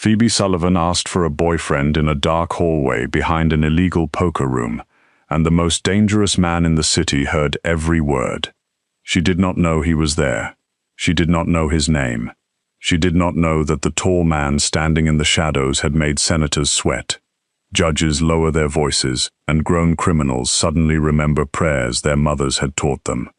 Phoebe Sullivan asked for a boyfriend in a dark hallway behind an illegal poker room, and the most dangerous man in the city heard every word. She did not know he was there. She did not know his name. She did not know that the tall man standing in the shadows had made senators sweat. Judges lower their voices, and grown criminals suddenly remember prayers their mothers had taught them.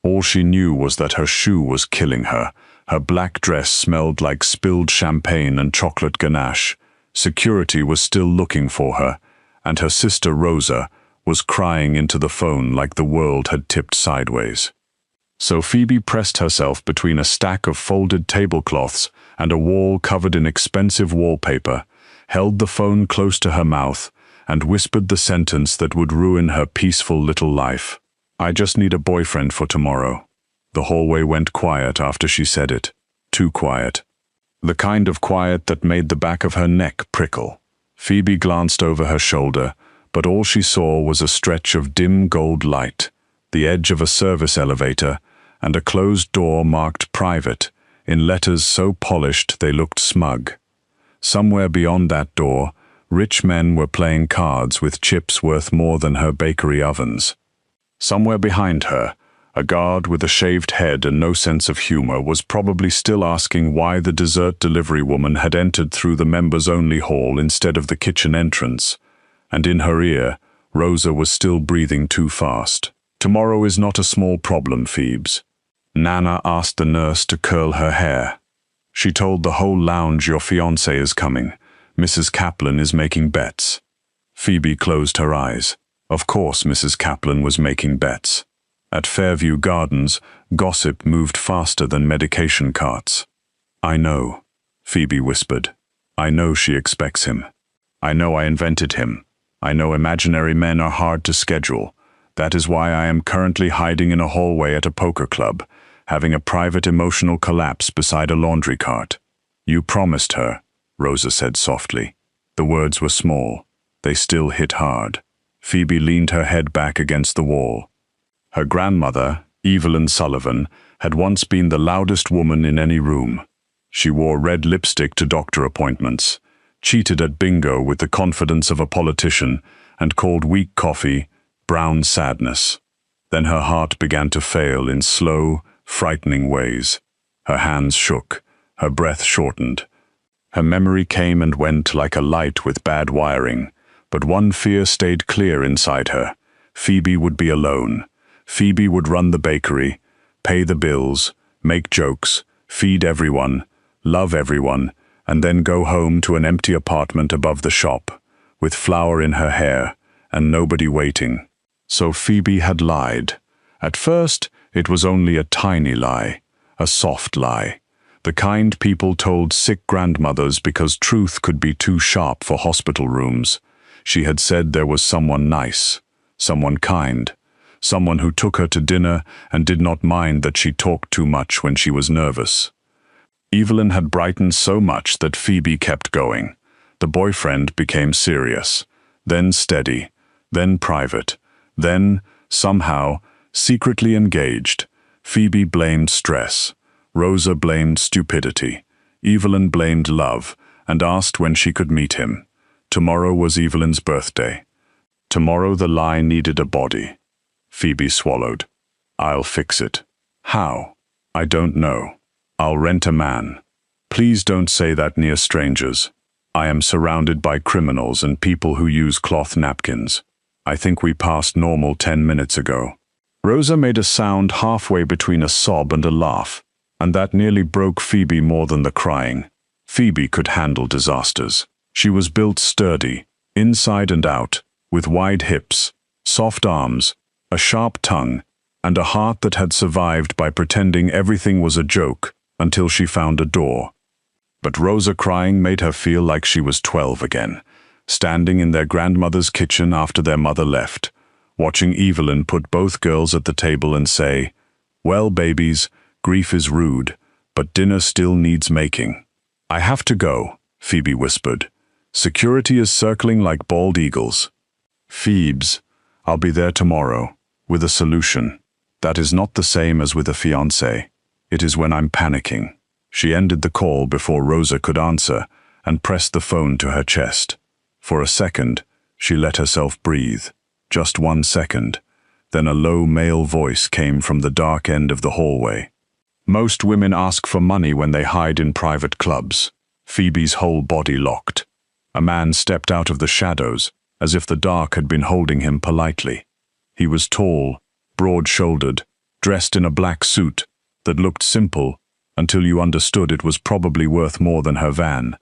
All she knew was that her shoe was killing her. Her black dress smelled like spilled champagne and chocolate ganache. Security was still looking for her, and her sister Rosa was crying into the phone like the world had tipped sideways. So Phoebe pressed herself between a stack of folded tablecloths and a wall covered in expensive wallpaper, held the phone close to her mouth, and whispered the sentence that would ruin her peaceful little life. "I just need a boyfriend for tomorrow." The hallway went quiet after she said it. Too quiet. The kind of quiet that made the back of her neck prickle. Phoebe glanced over her shoulder, but all she saw was a stretch of dim gold light, the edge of a service elevator, and a closed door marked private, in letters so polished they looked smug. Somewhere beyond that door, rich men were playing cards with chips worth more than her bakery ovens. Somewhere behind her, a guard with a shaved head and no sense of humor was probably still asking why the dessert delivery woman had entered through the members-only hall instead of the kitchen entrance. And in her ear, Rosa was still breathing too fast. "Tomorrow is not a small problem, Phoebes." Nana asked the nurse to curl her hair. "She told the whole lounge your fiancé is coming. Mrs. Kaplan is making bets." Phoebe closed her eyes. Of course Mrs. Kaplan was making bets. At Fairview Gardens, gossip moved faster than medication carts. "I know," Phoebe whispered. "I know she expects him. I know I invented him. I know imaginary men are hard to schedule. That is why I am currently hiding in a hallway at a poker club, having a private emotional collapse beside a laundry cart." "You promised her," Rosa said softly. The words were small. They still hit hard. Phoebe leaned her head back against the wall. Her grandmother, Evelyn Sullivan, had once been the loudest woman in any room. She wore red lipstick to doctor appointments, cheated at bingo with the confidence of a politician, and called weak coffee brown sadness. Then her heart began to fail in slow, frightening ways. Her hands shook, her breath shortened. Her memory came and went like a light with bad wiring, but one fear stayed clear inside her. Phoebe would be alone. Phoebe would run the bakery, pay the bills, make jokes, feed everyone, love everyone, and then go home to an empty apartment above the shop, with flour in her hair, and nobody waiting. So Phoebe had lied. At first, it was only a tiny lie, a soft lie, the kind people told sick grandmothers because truth could be too sharp for hospital rooms. She had said there was someone nice, someone kind, someone who took her to dinner and did not mind that she talked too much when she was nervous. Evelyn had brightened so much that Phoebe kept going. The boyfriend became serious, then steady, then private, then, somehow, secretly engaged. Phoebe blamed stress. Rosa blamed stupidity. Evelyn blamed love and asked when she could meet him. Tomorrow was Evelyn's birthday. Tomorrow the lie needed a body. Phoebe swallowed. "I'll fix it." "How?" "I don't know. I'll rent a man." "Please don't say that near strangers. I am surrounded by criminals and people who use cloth napkins. I think we passed normal 10 minutes ago." Rosa made a sound halfway between a sob and a laugh, and that nearly broke Phoebe more than the crying. Phoebe could handle disasters. She was built sturdy, inside and out, with wide hips, soft arms, a sharp tongue, and a heart that had survived by pretending everything was a joke until she found a door. But Rosa crying made her feel like she was 12 again, standing in their grandmother's kitchen after their mother left, watching Evelyn put both girls at the table and say, "Well, babies, grief is rude, but dinner still needs making." "I have to go," Phoebe whispered. "Security is circling like bald eagles." "Phoebes, I'll be there tomorrow, with a solution. That is not the same as with a fiancé. It is when I'm panicking." She ended the call before Rosa could answer, and pressed the phone to her chest. For a second, she let herself breathe. Just 1 second. Then a low male voice came from the dark end of the hallway. Most women ask for money when they hide in private clubs. Phoebe's whole body locked. A man stepped out of the shadows, as if the dark had been holding him politely. He was tall, broad-shouldered, dressed in a black suit that looked simple until you understood it was probably worth more than her van.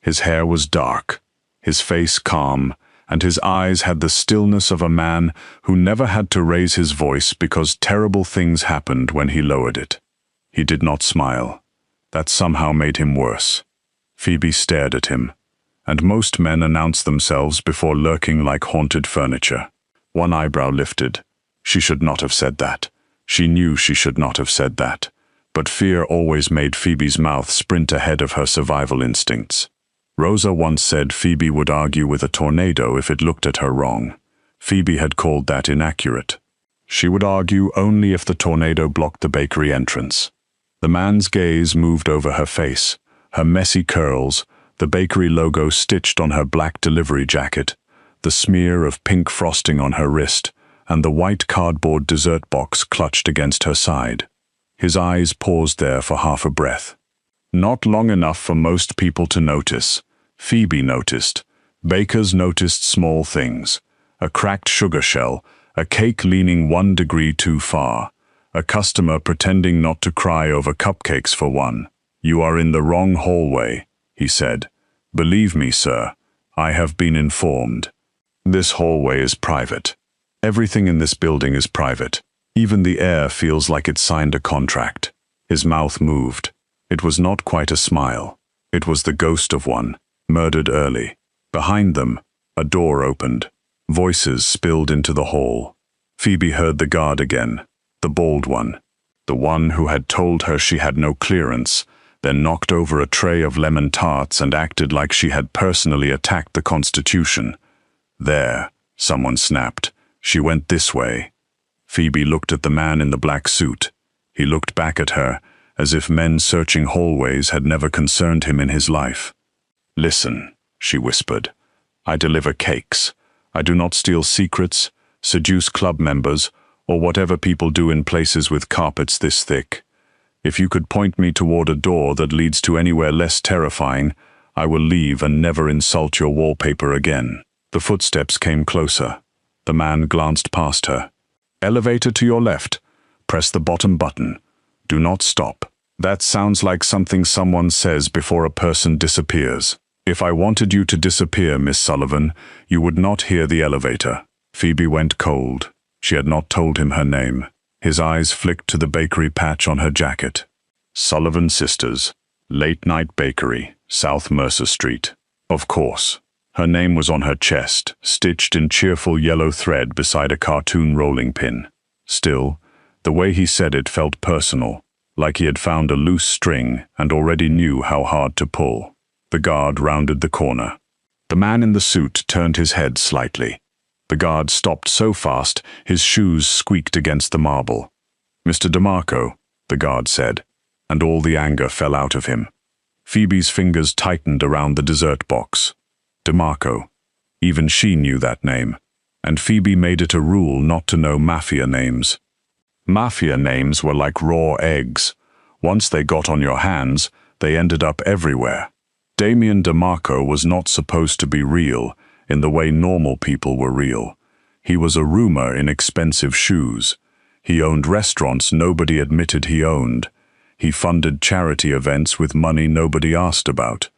His hair was dark, his face calm, and his eyes had the stillness of a man who never had to raise his voice because terrible things happened when he lowered it. He did not smile. That somehow made him worse. Phoebe stared at him, and most men announce themselves before lurking like haunted furniture. One eyebrow lifted. She should not have said that. She knew she should not have said that. But fear always made Phoebe's mouth sprint ahead of her survival instincts. Rosa once said Phoebe would argue with a tornado if it looked at her wrong. Phoebe had called that inaccurate. She would argue only if the tornado blocked the bakery entrance. The man's gaze moved over her face, her messy curls, the bakery logo stitched on her black delivery jacket, the smear of pink frosting on her wrist, and the white cardboard dessert box clutched against her side. His eyes paused there for half a breath. Not long enough for most people to notice. Phoebe noticed. Bakers noticed small things. A cracked sugar shell, a cake leaning 1 degree too far, a customer pretending not to cry over cupcakes for one. "You are in the wrong hallway," he said. "Believe me, sir, I have been informed. This hallway is private. Everything in this building is private. Even the air feels like it signed a contract." His mouth moved. It was not quite a smile. It was the ghost of one, murdered early. Behind them, a door opened. Voices spilled into the hall. Phoebe heard the guard again, the bald one, the one who had told her she had no clearance, then knocked over a tray of lemon tarts and acted like she had personally attacked the Constitution. "There," someone snapped. "She went this way." Phoebe looked at the man in the black suit. He looked back at her, as if men searching hallways had never concerned him in his life. "Listen," she whispered. "I deliver cakes. I do not steal secrets, seduce club members, or whatever people do in places with carpets this thick. If you could point me toward a door that leads to anywhere less terrifying, I will leave and never insult your wallpaper again." The footsteps came closer. The man glanced past her. "Elevator to your left. Press the bottom button. Do not stop." That sounds like something someone says before a person disappears. "If I wanted you to disappear, Miss Sullivan, you would not hear the elevator." Phoebe went cold. She had not told him her name. His eyes flicked to the bakery patch on her jacket. Sullivan Sisters, Late Night Bakery, South Mercer Street. Of course. Her name was on her chest, stitched in cheerful yellow thread beside a cartoon rolling pin. Still, the way he said it felt personal, like he had found a loose string and already knew how hard to pull. The guard rounded the corner. The man in the suit turned his head slightly. The guard stopped so fast, his shoes squeaked against the marble. "Mr. DeMarco," the guard said, and all the anger fell out of him. Phoebe's fingers tightened around the dessert box. DeMarco. Even she knew that name, and Phoebe made it a rule not to know mafia names. Mafia names were like raw eggs. Once they got on your hands, they ended up everywhere. Damien DeMarco was not supposed to be real in the way normal people were real. He was a rumor in expensive shoes. He owned restaurants nobody admitted he owned. He funded charity events with money nobody asked about.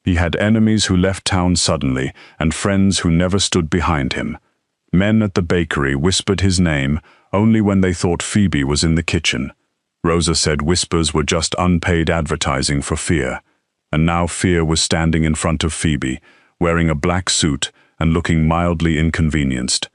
He had enemies who left town suddenly and friends who never stood behind him. Men at the bakery whispered his name only when they thought Phoebe was in the kitchen. Rosa said whispers were just unpaid advertising for fear. And now fear was standing in front of Phoebe, wearing a black suit and looking mildly inconvenienced.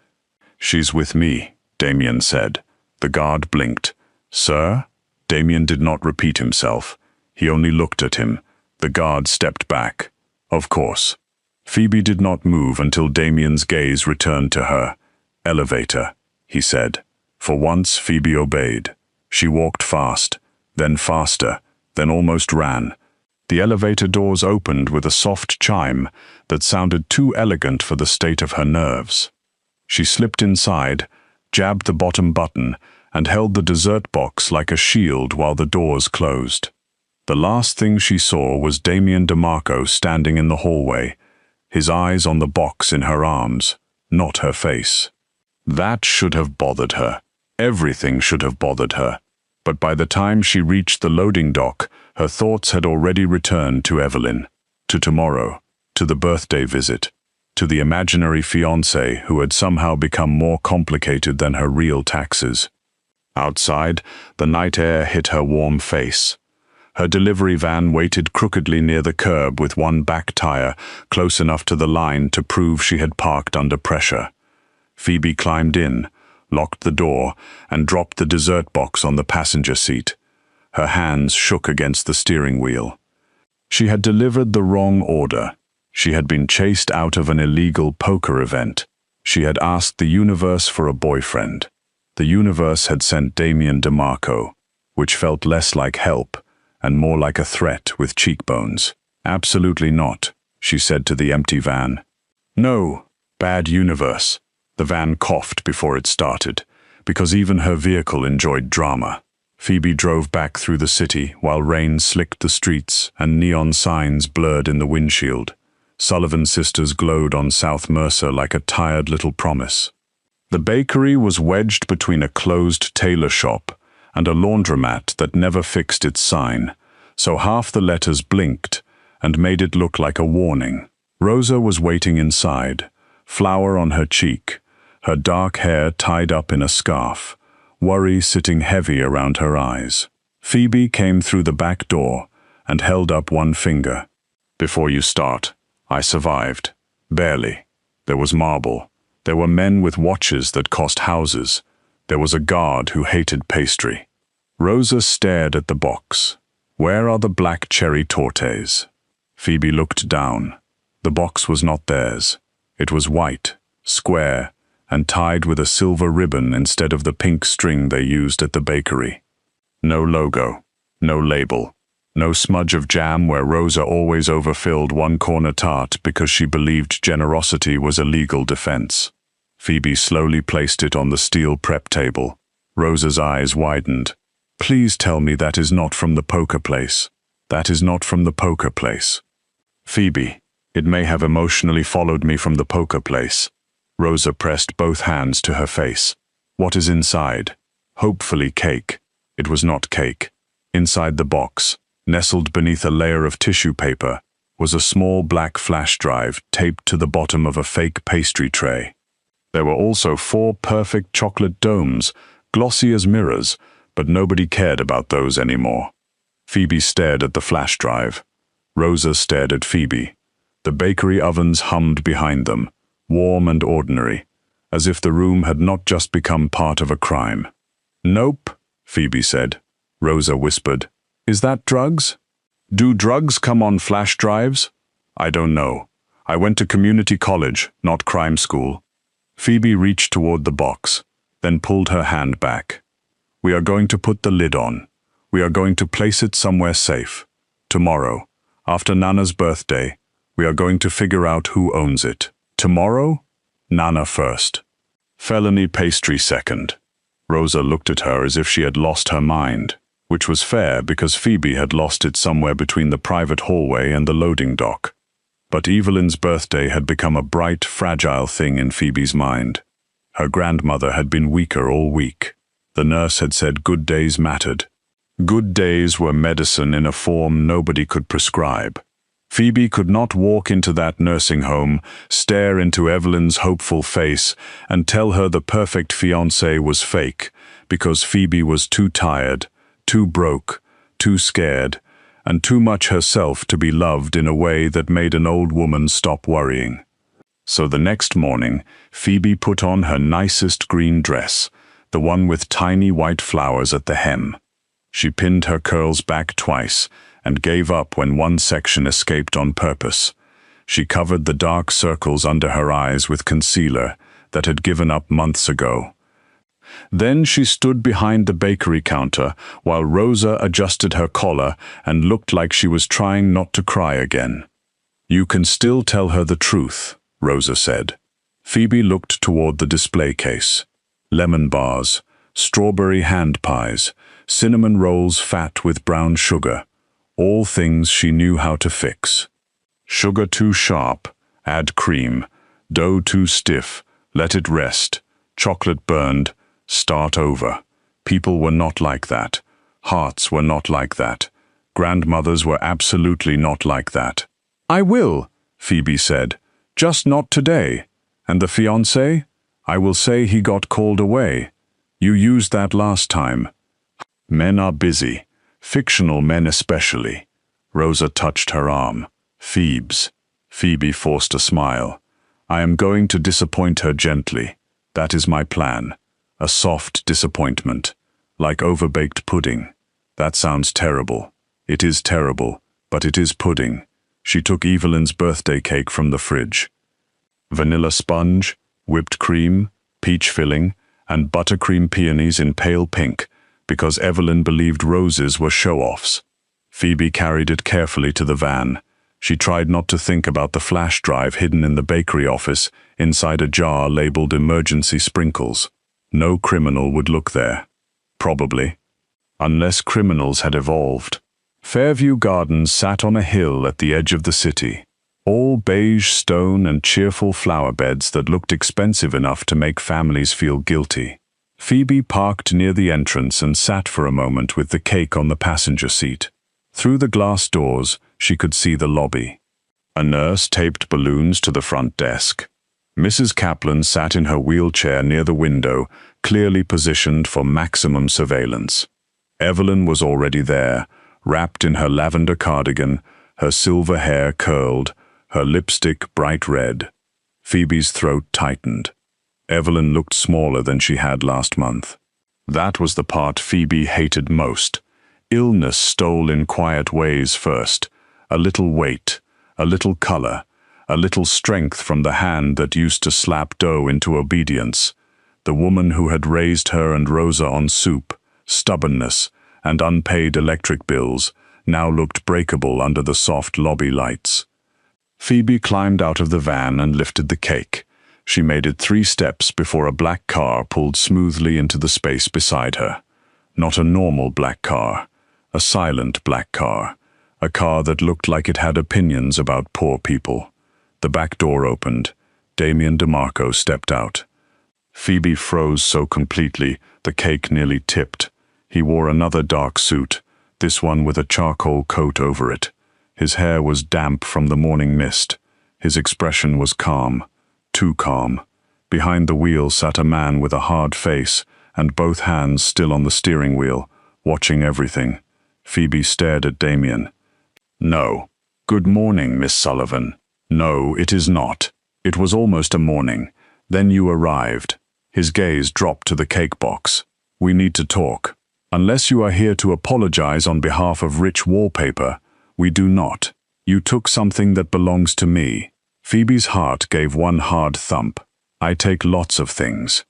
"She's with me," Damien said. The guard blinked. "Sir?" Damien did not repeat himself. He only looked at him. The guard stepped back. "Of course." Phoebe did not move until Damien's gaze returned to her. "Elevator," he said. For once, Phoebe obeyed. She walked fast, then faster, then almost ran. The elevator doors opened with a soft chime that sounded too elegant for the state of her nerves. She slipped inside, jabbed the bottom button, and held the dessert box like a shield while the doors closed. The last thing she saw was Damien DeMarco standing in the hallway, his eyes on the box in her arms, not her face. That should have bothered her. Everything should have bothered her. But by the time she reached the loading dock, her thoughts had already returned to Evelyn, to tomorrow, to the birthday visit, to the imaginary fiancé who had somehow become more complicated than her real taxes. Outside, the night air hit her warm face. Her delivery van waited crookedly near the curb with one back tire close enough to the line to prove she had parked under pressure. Phoebe climbed in, locked the door, and dropped the dessert box on the passenger seat. Her hands shook against the steering wheel. She had delivered the wrong order. She had been chased out of an illegal poker event. She had asked the universe for a boyfriend. The universe had sent Damien DeMarco, which felt less like help and more like a threat with cheekbones. Absolutely not, she said to the empty van. No, bad universe. The van coughed before it started, because even her vehicle enjoyed drama. Phoebe drove back through the city while rain slicked the streets and neon signs blurred in the windshield. Sullivan Sisters glowed on South Mercer like a tired little promise. The bakery was wedged between a closed tailor shop and a laundromat that never fixed its sign, so half the letters blinked and made it look like a warning. Rosa was waiting inside, flour on her cheek, her dark hair tied up in a scarf, worry sitting heavy around her eyes. Phoebe came through the back door and held up one finger. Before you start, I survived. Barely. There was marble. There were men with watches that cost houses. There was a guard who hated pastry. Rosa stared at the box. Where are the black cherry tortes? Phoebe looked down. The box was not theirs. It was white, square, and tied with a silver ribbon instead of the pink string they used at the bakery. No logo, no label, no smudge of jam where Rosa always overfilled one corner tart because she believed generosity was a legal defense. Phoebe slowly placed it on the steel prep table. Rosa's eyes widened. Please tell me that is not from the poker place. That is not from the poker place. Phoebe, it may have emotionally followed me from the poker place. Rosa pressed both hands to her face. What is inside? Hopefully cake. It was not cake. Inside the box, nestled beneath a layer of tissue paper, was a small black flash drive taped to the bottom of a fake pastry tray. There were also 4 perfect chocolate domes, glossy as mirrors, but nobody cared about those anymore. Phoebe stared at the flash drive. Rosa stared at Phoebe. The bakery ovens hummed behind them, warm and ordinary, as if the room had not just become part of a crime. Nope, Phoebe said. Rosa whispered, Is that drugs? Do drugs come on flash drives? I don't know. I went to community college, not crime school. Phoebe reached toward the box, then pulled her hand back. We are going to put the lid on. We are going to place it somewhere safe. Tomorrow, after Nana's birthday, we are going to figure out who owns it. Tomorrow? Nana first. Felony pastry second. Rosa looked at her as if she had lost her mind, which was fair because Phoebe had lost it somewhere between the private hallway and the loading dock. But Evelyn's birthday had become a bright, fragile thing in Phoebe's mind. Her grandmother had been weaker all week. The nurse had said good days mattered. Good days were medicine in a form nobody could prescribe. Phoebe could not walk into that nursing home, stare into Evelyn's hopeful face, and tell her the perfect fiancé was fake, because Phoebe was too tired, too broke, too scared, and too much herself to be loved in a way that made an old woman stop worrying. So the next morning, Phoebe put on her nicest green dress, the one with tiny white flowers at the hem. She pinned her curls back twice and gave up when one section escaped on purpose. She covered the dark circles under her eyes with concealer that had given up months ago. Then she stood behind the bakery counter while Rosa adjusted her collar and looked like she was trying not to cry again. "You can still tell her the truth," Rosa said. Phoebe looked toward the display case. Lemon bars, strawberry hand pies, cinnamon rolls fat with brown sugar, all things she knew how to fix. Sugar too sharp, add cream. Dough too stiff, let it rest. Chocolate burned, start over. People were not like that. Hearts were not like that. Grandmothers were absolutely not like that. "I will," Phoebe said. "Just not today. And the fiancé? I will say he got called away. You used that last time. Men are busy, fictional men especially." Rosa touched her arm. Phoebe forced a smile. "I am going to disappoint her gently. That is my plan. A soft disappointment, like overbaked pudding. That sounds terrible. It is terrible, but it is pudding." She took Evelyn's birthday cake from the fridge. Vanilla sponge, whipped cream, peach filling, and buttercream peonies in pale pink, because Evelyn believed roses were show-offs. Phoebe carried it carefully to the van. She tried not to think about the flash drive hidden in the bakery office inside a jar labeled emergency sprinkles. No criminal would look there. Probably. Unless criminals had evolved. Fairview Gardens sat on a hill at the edge of the city. All beige stone and cheerful flower beds that looked expensive enough to make families feel guilty. Phoebe parked near the entrance and sat for a moment with the cake on the passenger seat. Through the glass doors, she could see the lobby. A nurse taped balloons to the front desk. Mrs. Kaplan sat in her wheelchair near the window, clearly positioned for maximum surveillance. Evelyn was already there, wrapped in her lavender cardigan, her silver hair curled, her lipstick bright red. Phoebe's throat tightened. Evelyn looked smaller than she had last month. That was the part Phoebe hated most. Illness stole in quiet ways first. A little weight, a little color, a little strength from the hand that used to slap dough into obedience. The woman who had raised her and Rosa on soup, stubbornness, and unpaid electric bills now looked breakable under the soft lobby lights. Phoebe climbed out of the van and lifted the cake. She made it 3 steps before a black car pulled smoothly into the space beside her. Not a normal black car, a silent black car, a car that looked like it had opinions about poor people. The back door opened. Damien DeMarco stepped out. Phoebe froze so completely, the cake nearly tipped. He wore another dark suit, this one with a charcoal coat over it. His hair was damp from the morning mist. His expression was calm, too calm. Behind the wheel sat a man with a hard face and both hands still on the steering wheel, watching everything. Phoebe stared at Damien. "No. Good morning, Miss Sullivan." "No, it is not. It was almost a morning. Then you arrived." His gaze dropped to the cake box. "We need to talk. Unless you are here to apologize on behalf of rich wallpaper, we do not. You took something that belongs to me." Phoebe's heart gave one hard thump. "I take lots of things.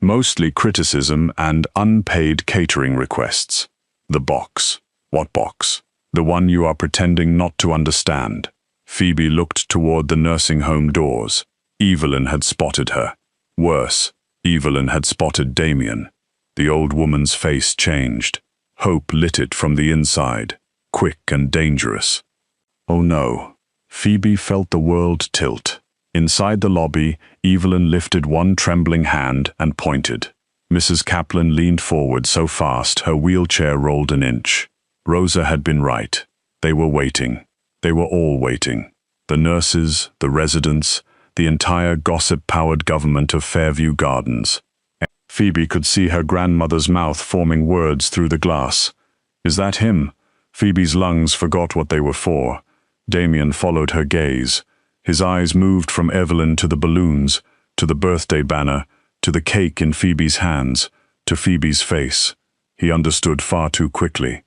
Mostly criticism and unpaid catering requests. The box." "What box?" "The one you are pretending not to understand." Phoebe looked toward the nursing home doors. Evelyn had spotted her. Worse, Evelyn had spotted Damien. The old woman's face changed. Hope lit it from the inside, quick and dangerous. Oh no. Phoebe felt the world tilt. Inside the lobby, Evelyn lifted one trembling hand and pointed. Mrs. Kaplan leaned forward so fast her wheelchair rolled an inch. Rosa had been right. They were waiting. They were all waiting. The nurses, the residents, the entire gossip-powered government of Fairview Gardens. Phoebe could see her grandmother's mouth forming words through the glass. "Is that him?" Phoebe's lungs forgot what they were for. Damien followed her gaze. His eyes moved from Evelyn to the balloons, to the birthday banner, to the cake in Phoebe's hands, to Phoebe's face. He understood far too quickly.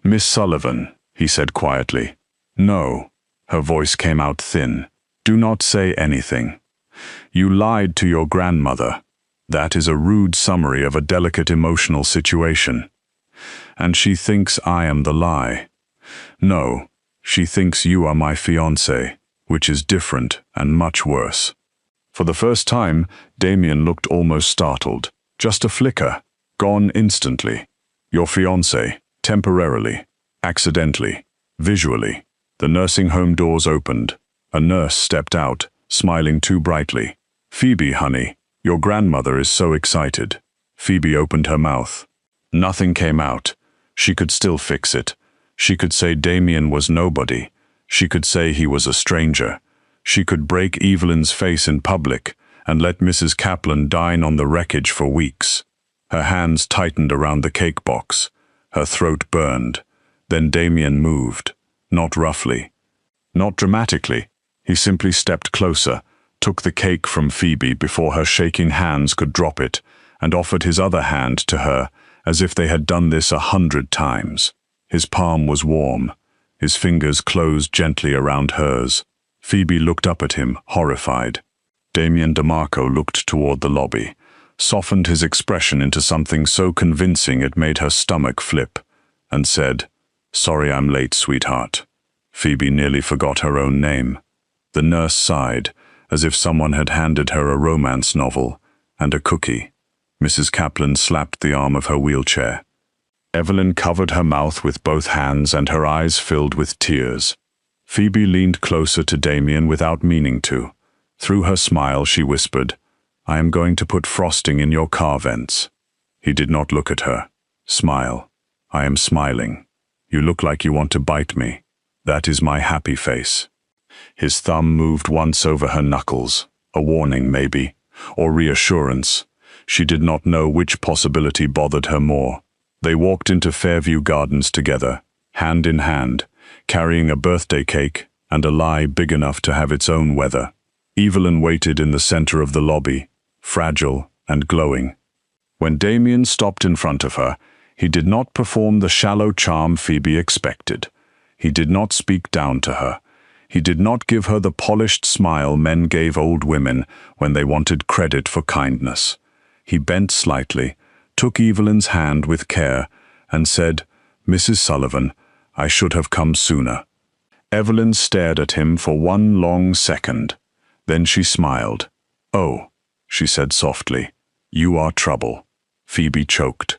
"Miss Sullivan," he said quietly. "No." Her voice came out thin. "Do not say anything. You lied to your grandmother. That is a rude summary of a delicate emotional situation. And she thinks I am the lie. No, she thinks you are my fiancé, which is different and much worse. For the first time, Damien looked almost startled. Just a flicker, gone instantly. Your fiancé, temporarily, accidentally, visually. The nursing home doors opened. A nurse stepped out, smiling too brightly. Phoebe, honey, your grandmother is so excited. Phoebe opened her mouth. Nothing came out. She could still fix it. She could say Damien was nobody. She could say he was a stranger. She could break Evelyn's face in public and let Mrs. Kaplan dine on the wreckage for weeks. Her hands tightened around the cake box. Her throat burned. Then Damien moved, not roughly, not dramatically. He simply stepped closer, took the cake from Phoebe before her shaking hands could drop it, and offered his other hand to her as if they had done this 100 times. His palm was warm. His fingers closed gently around hers. Phoebe looked up at him, horrified. Damien DeMarco looked toward the lobby, softened his expression into something so convincing it made her stomach flip, and said, "Sorry I'm late, sweetheart." Phoebe nearly forgot her own name. The nurse sighed, as if someone had handed her a romance novel and a cookie. Mrs. Kaplan slapped the arm of her wheelchair. Evelyn covered her mouth with both hands and her eyes filled with tears. Phoebe leaned closer to Damien without meaning to. Through her smile she whispered, "I am going to put frosting in your car vents." He did not look at her. "Smile." "I am smiling. You look like you want to bite me. That is my happy face." His thumb moved once over her knuckles, a warning maybe, or reassurance. She did not know which possibility bothered her more. They walked into Fairview Gardens together, hand in hand, carrying a birthday cake and a lie big enough to have its own weather. Evelyn waited in the center of the lobby, fragile and glowing. When Damien stopped in front of her, he did not perform the shallow charm Phoebe expected. He did not speak down to her. He did not give her the polished smile men gave old women when they wanted credit for kindness. He bent slightly, took Evelyn's hand with care, and said, "Mrs. Sullivan, I should have come sooner." Evelyn stared at him for one long second. Then she smiled. "Oh," she said softly, "you are trouble." Phoebe choked.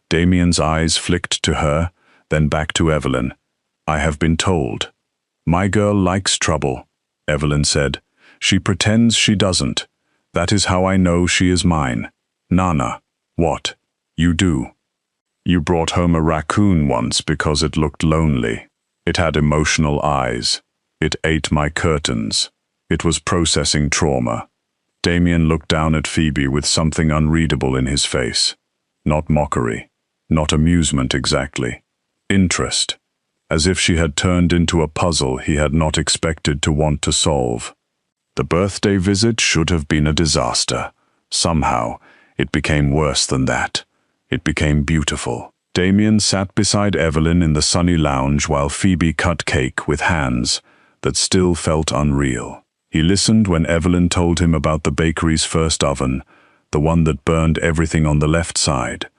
Damien's eyes flicked to her, then back to Evelyn. "I have been told." "My girl likes trouble," Evelyn said. "She pretends she doesn't. That is how I know she is mine." "Nana." "What?" "You do. You brought home a raccoon once because it looked lonely. It had emotional eyes. It ate my curtains. It was processing trauma." Damien looked down at Phoebe with something unreadable in his face. Not mockery. Not amusement exactly. Interest. As if she had turned into a puzzle he had not expected to want to solve. The birthday visit should have been a disaster. Somehow, it became worse than that. It became beautiful. Damien sat beside Evelyn in the sunny lounge while Phoebe cut cake with hands that still felt unreal. He listened when Evelyn told him about the bakery's first oven, the one that burned everything on the left side.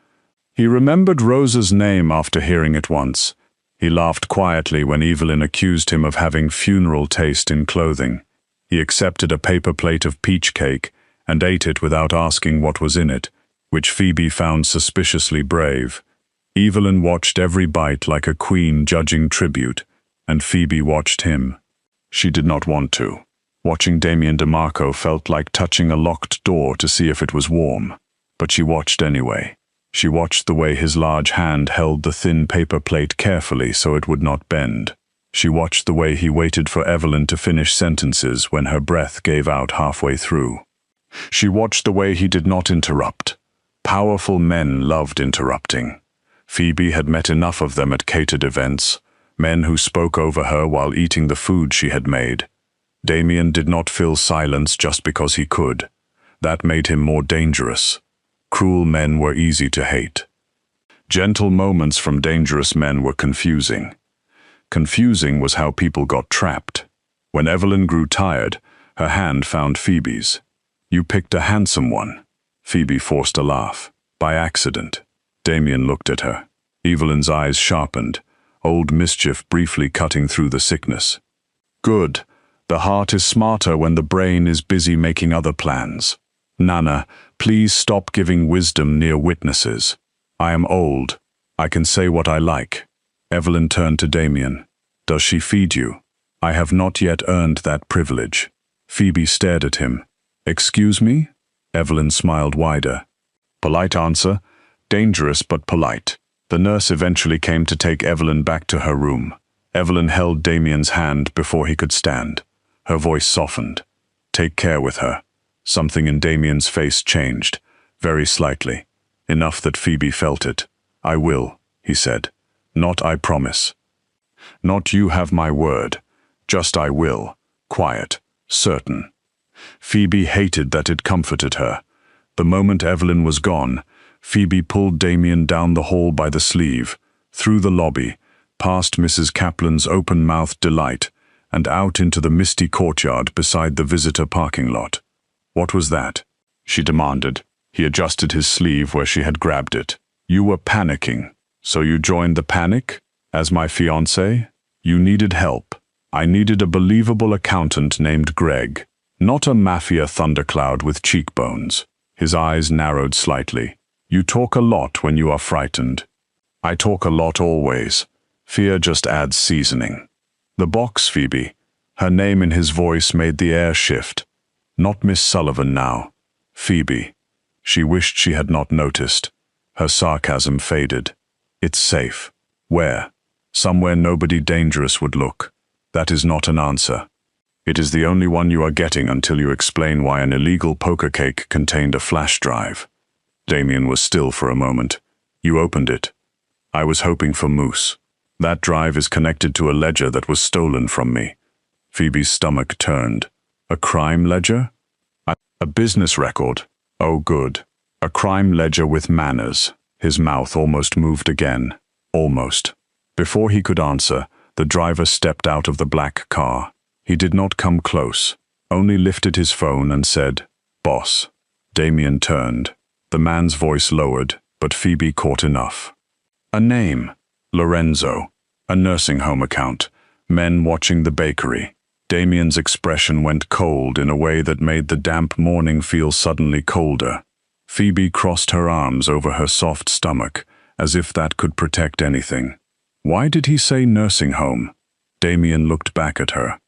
He remembered Rosa's name after hearing it once. He laughed quietly when Evelyn accused him of having funeral taste in clothing. He accepted a paper plate of peach cake and ate it without asking what was in it, which Phoebe found suspiciously brave. Evelyn watched every bite like a queen judging tribute, and Phoebe watched him. She did not want to. Watching Damien DeMarco felt like touching a locked door to see if it was warm, but she watched anyway. She watched the way his large hand held the thin paper plate carefully so it would not bend. She watched the way he waited for Evelyn to finish sentences when her breath gave out halfway through. She watched the way he did not interrupt. Powerful men loved interrupting. Phoebe had met enough of them at catered events, men who spoke over her while eating the food she had made. Damien did not fill silence just because he could. That made him more dangerous. Cruel men were easy to hate. Gentle moments from dangerous men were confusing. Confusing was how people got trapped. When Evelyn grew tired, her hand found Phoebe's. "You picked a handsome one." Phoebe forced a laugh. By accident. Damien looked at her. Evelyn's eyes sharpened, old mischief briefly cutting through the sickness. Good. The heart is smarter when the brain is busy making other plans. Nana, please stop giving wisdom near witnesses. I am old. I can say what I like. Evelyn turned to Damien. Does she feed you? I have not yet earned that privilege. Phoebe stared at him. Excuse me? Evelyn smiled wider. Polite answer. Dangerous but polite. The nurse eventually came to take Evelyn back to her room. Evelyn held Damien's hand before he could stand. Her voice softened. Take care with her. Something in Damien's face changed, very slightly, enough that Phoebe felt it. I will, he said. Not I promise. Not you have my word. Just I will. Quiet. Certain. Phoebe hated that it comforted her. The moment Evelyn was gone, Phoebe pulled Damien down the hall by the sleeve, through the lobby, past Mrs. Kaplan's open-mouthed delight, and out into the misty courtyard beside the visitor parking lot. What was that? She demanded. He adjusted his sleeve where she had grabbed it. You were panicking. So you joined the panic? As my fiancé? You needed help. I needed a believable accountant named Greg. Not a mafia thundercloud with cheekbones. His eyes narrowed slightly. You talk a lot when you are frightened. I talk a lot always. Fear just adds seasoning. The box, Phoebe. Her name in his voice made the air shift. Not Miss Sullivan now. Phoebe. She wished she had not noticed. Her sarcasm faded. It's safe. Where? Somewhere nobody dangerous would look. That is not an answer. It is the only one you are getting until you explain why an illegal poker cake contained a flash drive. Damien was still for a moment. You opened it. I was hoping for Moose. That drive is connected to a ledger that was stolen from me. Phoebe's stomach turned. A crime ledger? A business record. Oh, good. A crime ledger with manners. His mouth almost moved again. Almost. Before he could answer, the driver stepped out of the black car. He did not come close, only lifted his phone and said, Boss. Damien turned. The man's voice lowered, but Phoebe caught enough. A name. Lorenzo. A nursing home account. Men watching the bakery. Damien's expression went cold in a way that made the damp morning feel suddenly colder. Phoebe crossed her arms over her soft stomach, as if that could protect anything. Why did he say nursing home? Damien looked back at her.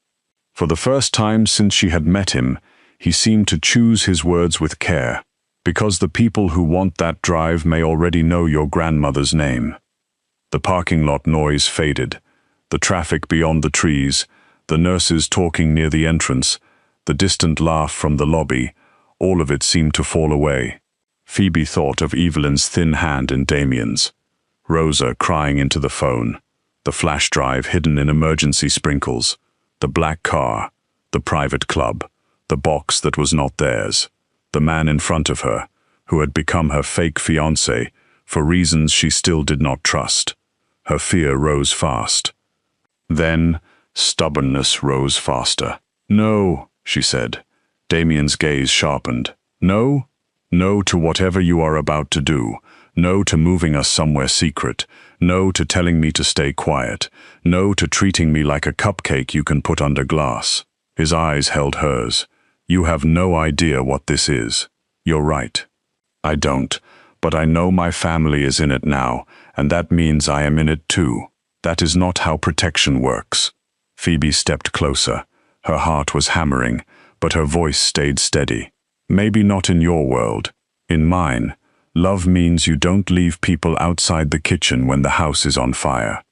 For the first time since she had met him, he seemed to choose his words with care, because the people who want that drive may already know your grandmother's name. The parking lot noise faded, the traffic beyond the trees, the nurses talking near the entrance, the distant laugh from the lobby, all of it seemed to fall away. Phoebe thought of Evelyn's thin hand in Damien's, Rosa crying into the phone, the flash drive hidden in emergency sprinkles, the black car, the private club, the box that was not theirs, the man in front of her, who had become her fake fiancé for reasons she still did not trust. Her fear rose fast. Then, stubbornness rose faster. No, she said. Damien's gaze sharpened. No? No to whatever you are about to do. No to moving us somewhere secret. No to telling me to stay quiet. No to treating me like a cupcake you can put under glass. His eyes held hers. You have no idea what this is. You're right. I don't, but I know my family is in it now, and that means I am in it too. That is not how protection works. Phoebe stepped closer. Her heart was hammering, but her voice stayed steady. Maybe not in your world. In mine, love means you don't leave people outside the kitchen when the house is on fire.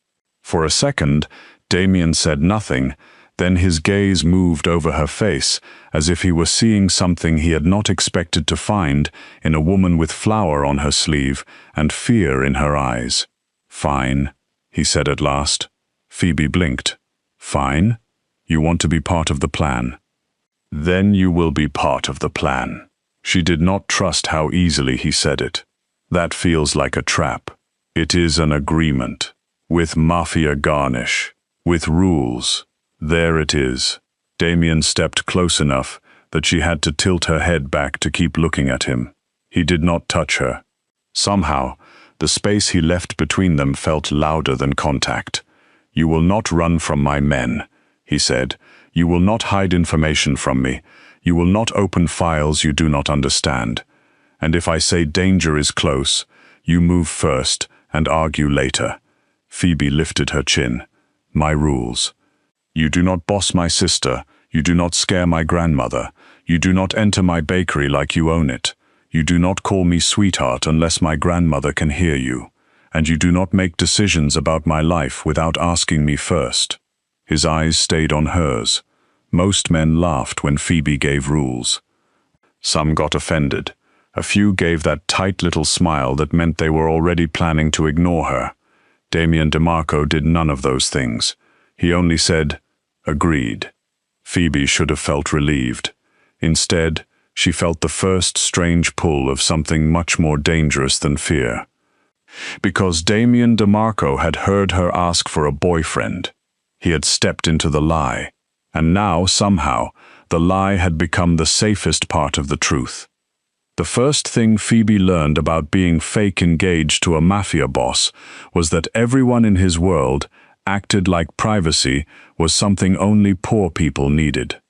For a second, Damien said nothing, then his gaze moved over her face, as if he were seeing something he had not expected to find in a woman with flour on her sleeve and fear in her eyes. Fine, he said at last. Phoebe blinked. Fine? You want to be part of the plan? Then you will be part of the plan. She did not trust how easily he said it. That feels like a trap. It is an agreement. With mafia garnish. With rules. There it is. Damien stepped close enough that she had to tilt her head back to keep looking at him. He did not touch her. Somehow, the space he left between them felt louder than contact. "You will not run from my men," he said. "You will not hide information from me. You will not open files you do not understand. And if I say danger is close, you move first and argue later." Phoebe lifted her chin. "My rules. You do not boss my sister. You do not scare my grandmother. You do not enter my bakery like you own it. You do not call me sweetheart unless my grandmother can hear you. And you do not make decisions about my life without asking me first." His eyes stayed on hers. Most men laughed when Phoebe gave rules. Some got offended. A few gave that tight little smile that meant they were already planning to ignore her. Damien DeMarco did none of those things. He only said, "Agreed." Phoebe should have felt relieved. Instead, she felt the first strange pull of something much more dangerous than fear. Because Damien DeMarco had heard her ask for a boyfriend. He had stepped into the lie. And now, somehow, the lie had become the safest part of the truth. The first thing Phoebe learned about being fake engaged to a mafia boss was that everyone in his world acted like privacy was something only poor people needed.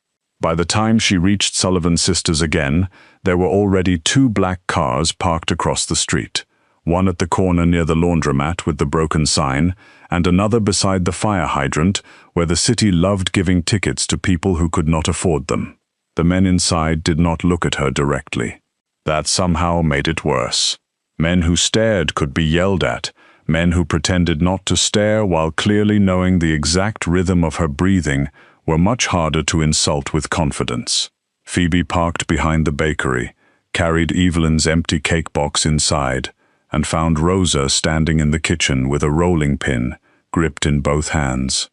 By the time she reached Sullivan's sisters again, there were already 2 black cars parked across the street. One at the corner near the laundromat with the broken sign, and another beside the fire hydrant where the city loved giving tickets to people who could not afford them. The men inside did not look at her directly. That somehow made it worse. Men who stared could be yelled at. Men who pretended not to stare while clearly knowing the exact rhythm of her breathing were much harder to insult with confidence. Phoebe parked behind the bakery, carried Evelyn's empty cake box inside, and found Rosa standing in the kitchen with a rolling pin gripped in both hands.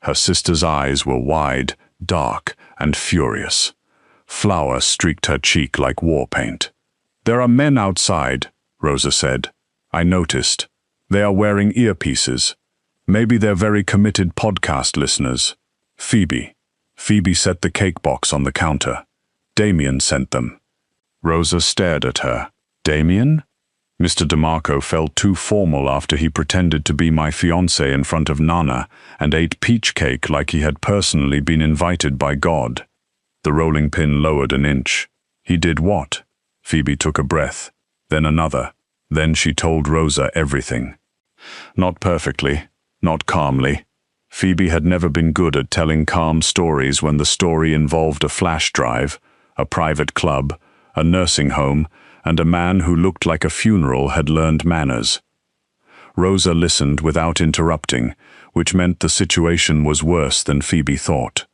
Her sister's eyes were wide, dark, and furious. Flour streaked her cheek like war paint. "There are men outside," Rosa said. "I noticed. They are wearing earpieces. Maybe they're very committed podcast listeners." "Phoebe." Phoebe set the cake box on the counter. "Damien sent them." Rosa stared at her. "Damien?" Mr. DeMarco felt too formal after he pretended to be my fiancé in front of Nana and ate peach cake like he had personally been invited by God. The rolling pin lowered an inch. "He did what?" Phoebe took a breath, then another. Then she told Rosa everything. Not perfectly, not calmly. Phoebe had never been good at telling calm stories when the story involved a flash drive, a private club, a nursing home, and a man who looked like a funeral had learned manners. Rosa listened without interrupting, which meant the situation was worse than Phoebe thought.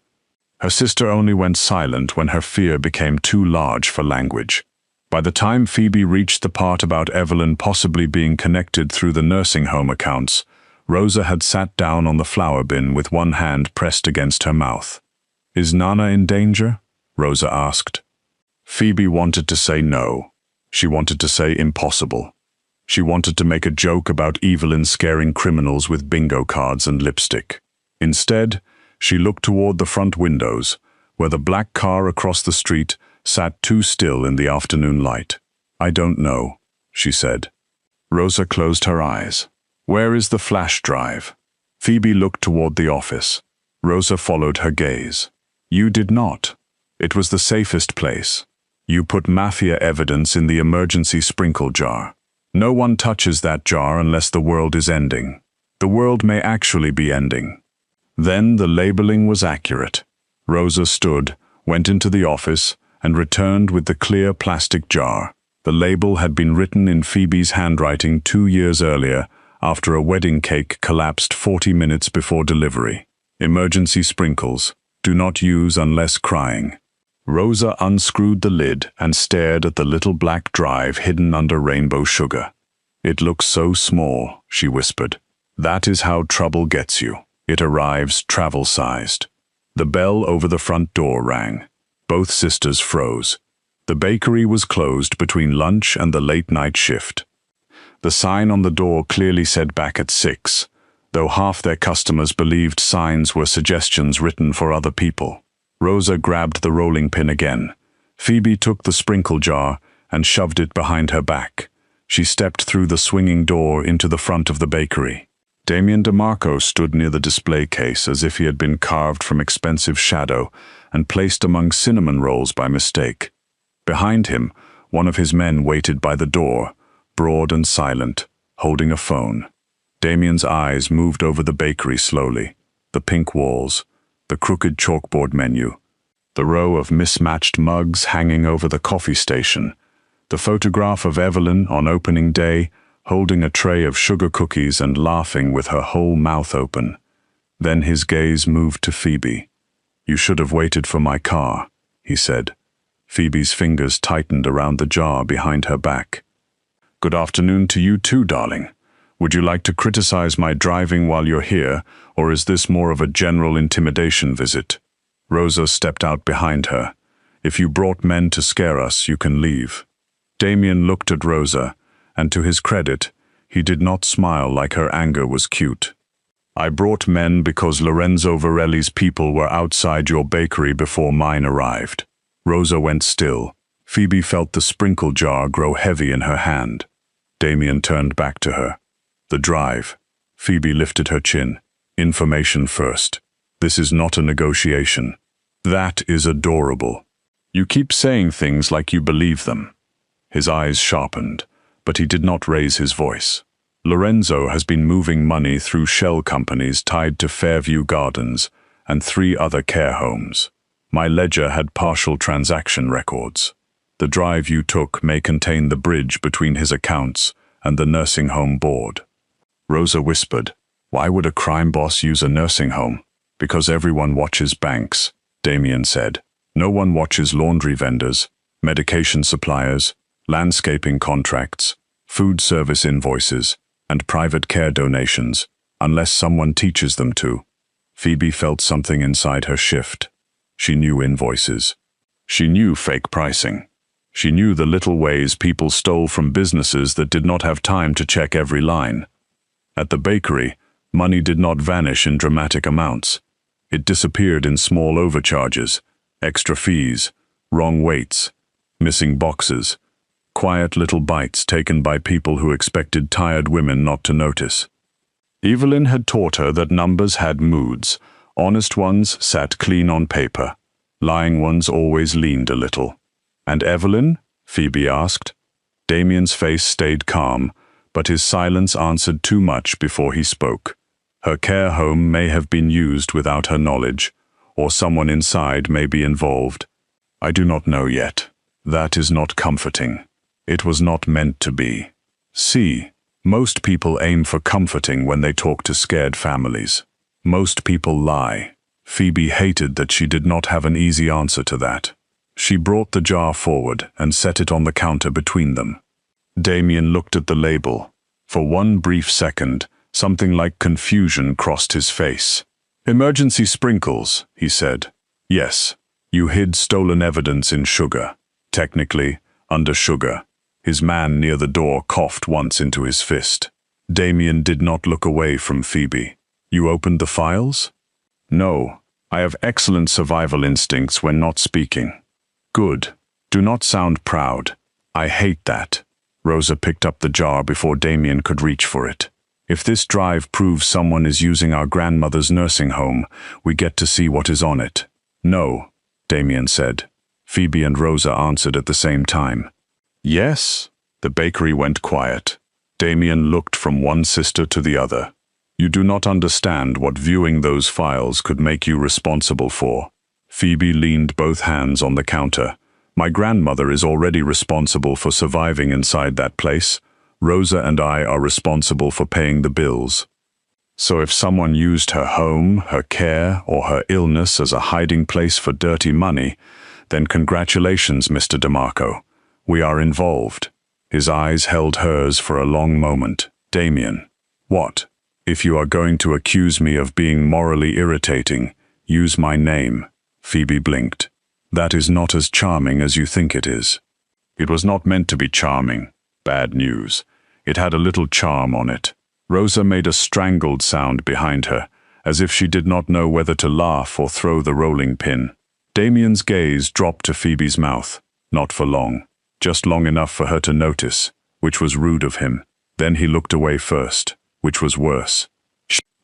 Her sister only went silent when her fear became too large for language. By the time Phoebe reached the part about Evelyn possibly being connected through the nursing home accounts, Rosa had sat down on the flour bin with one hand pressed against her mouth. "Is Nana in danger?" Rosa asked. Phoebe wanted to say no. She wanted to say impossible. She wanted to make a joke about Evelyn scaring criminals with bingo cards and lipstick. Instead, she looked toward the front windows, where the black car across the street sat too still in the afternoon light. "I don't know," she said. Rosa closed her eyes. "Where is the flash drive?" Phoebe looked toward the office. Rosa followed her gaze. "You did not. It was the safest place. You put mafia evidence in the emergency sprinkle jar. No one touches that jar unless the world is ending. The world may actually be ending." Then the labeling was accurate. Rosa stood, went into the office, and returned with the clear plastic jar. The label had been written in Phoebe's handwriting 2 years earlier, after a wedding cake collapsed 40 minutes before delivery. Emergency sprinkles. Do not use unless crying. Rosa unscrewed the lid and stared at the little black drive hidden under rainbow sugar. "It looks so small," she whispered. "That is how trouble gets you. It arrives travel-sized." The bell over the front door rang. Both sisters froze. The bakery was closed between lunch and the late-night shift. The sign on the door clearly said back at 6, though half their customers believed signs were suggestions written for other people. Rosa grabbed the rolling pin again. Phoebe took the sprinkle jar and shoved it behind her back. She stepped through the swinging door into the front of the bakery. Damien DeMarco stood near the display case as if he had been carved from expensive shadow and placed among cinnamon rolls by mistake. Behind him, one of his men waited by the door, broad and silent, holding a phone. Damien's eyes moved over the bakery slowly, the pink walls, the crooked chalkboard menu, the row of mismatched mugs hanging over the coffee station, the photograph of Evelyn on opening day, holding a tray of sugar cookies and laughing with her whole mouth open. Then his gaze moved to Phoebe. "You should have waited for my car," he said. Phoebe's fingers tightened around the jar behind her back. "Good afternoon to you too, darling. Would you like to criticize my driving while you're here, or is this more of a general intimidation visit?" Rosa stepped out behind her. "If you brought men to scare us, you can leave." Damien looked at Rosa, and to his credit, he did not smile like her anger was cute. "I brought men because Lorenzo Varelli's people were outside your bakery before mine arrived." Rosa went still. Phoebe felt the sprinkle jar grow heavy in her hand. Damien turned back to her. "The drive." Phoebe lifted her chin. "Information first. This is not a negotiation." "That is adorable. You keep saying things like you believe them." His eyes sharpened, but he did not raise his voice. "Lorenzo has been moving money through shell companies tied to Fairview Gardens and 3 other care homes. My ledger had partial transaction records. The drive you took may contain the bridge between his accounts and the nursing home board." Rosa whispered, "Why would a crime boss use a nursing home?" "Because everyone watches banks," Damien said. "No one watches laundry vendors, medication suppliers, landscaping contracts, food service invoices, and private care donations, unless someone teaches them to." Phoebe felt something inside her shift. She knew invoices. She knew fake pricing. She knew the little ways people stole from businesses that did not have time to check every line. At the bakery, money did not vanish in dramatic amounts. It disappeared in small overcharges, extra fees, wrong weights, missing boxes, quiet little bites taken by people who expected tired women not to notice. Evelyn had taught her that numbers had moods. Honest ones sat clean on paper. Lying ones always leaned a little. "And Evelyn?" Phoebe asked. Damien's face stayed calm, but his silence answered too much before he spoke. Her care home may have been used without her knowledge, or someone inside may be involved. "I do not know yet. That is not comforting. It was not meant to be." See, most people aim for comforting when they talk to scared families. Most people lie. Phoebe hated that she did not have an easy answer to that. She brought the jar forward and set it on the counter between them. Damien looked at the label. For one brief second, something like confusion crossed his face. "Emergency sprinkles," he said. "Yes, you hid stolen evidence in sugar. Technically, under sugar." His man near the door coughed once into his fist. Damien did not look away from Phoebe. "You opened the files?" "No, I have excellent survival instincts when not speaking." "Good. Do not sound proud. I hate that." Rosa picked up the jar before Damien could reach for it. "If this drive proves someone is using our grandmother's nursing home, we get to see what is on it." "No," Damien said. Phoebe and Rosa answered at the same time. "Yes." The bakery went quiet. Damien looked from one sister to the other. "You do not understand what viewing those files could make you responsible for." Phoebe leaned both hands on the counter. "My grandmother is already responsible for surviving inside that place. Rosa and I are responsible for paying the bills. So if someone used her home, her care, or her illness as a hiding place for dirty money, then congratulations, Mr. DeMarco. We are involved." His eyes held hers for a long moment. "Damien, what? If you are going to accuse me of being morally irritating, use my name." Phoebe blinked. "That is not as charming as you think it is." "It was not meant to be charming. Bad news. It had a little charm on it." Rosa made a strangled sound behind her, as if she did not know whether to laugh or throw the rolling pin. Damien's gaze dropped to Phoebe's mouth. Not for long. just long enough for her to notice, which was rude of him. Then he looked away first, which was worse.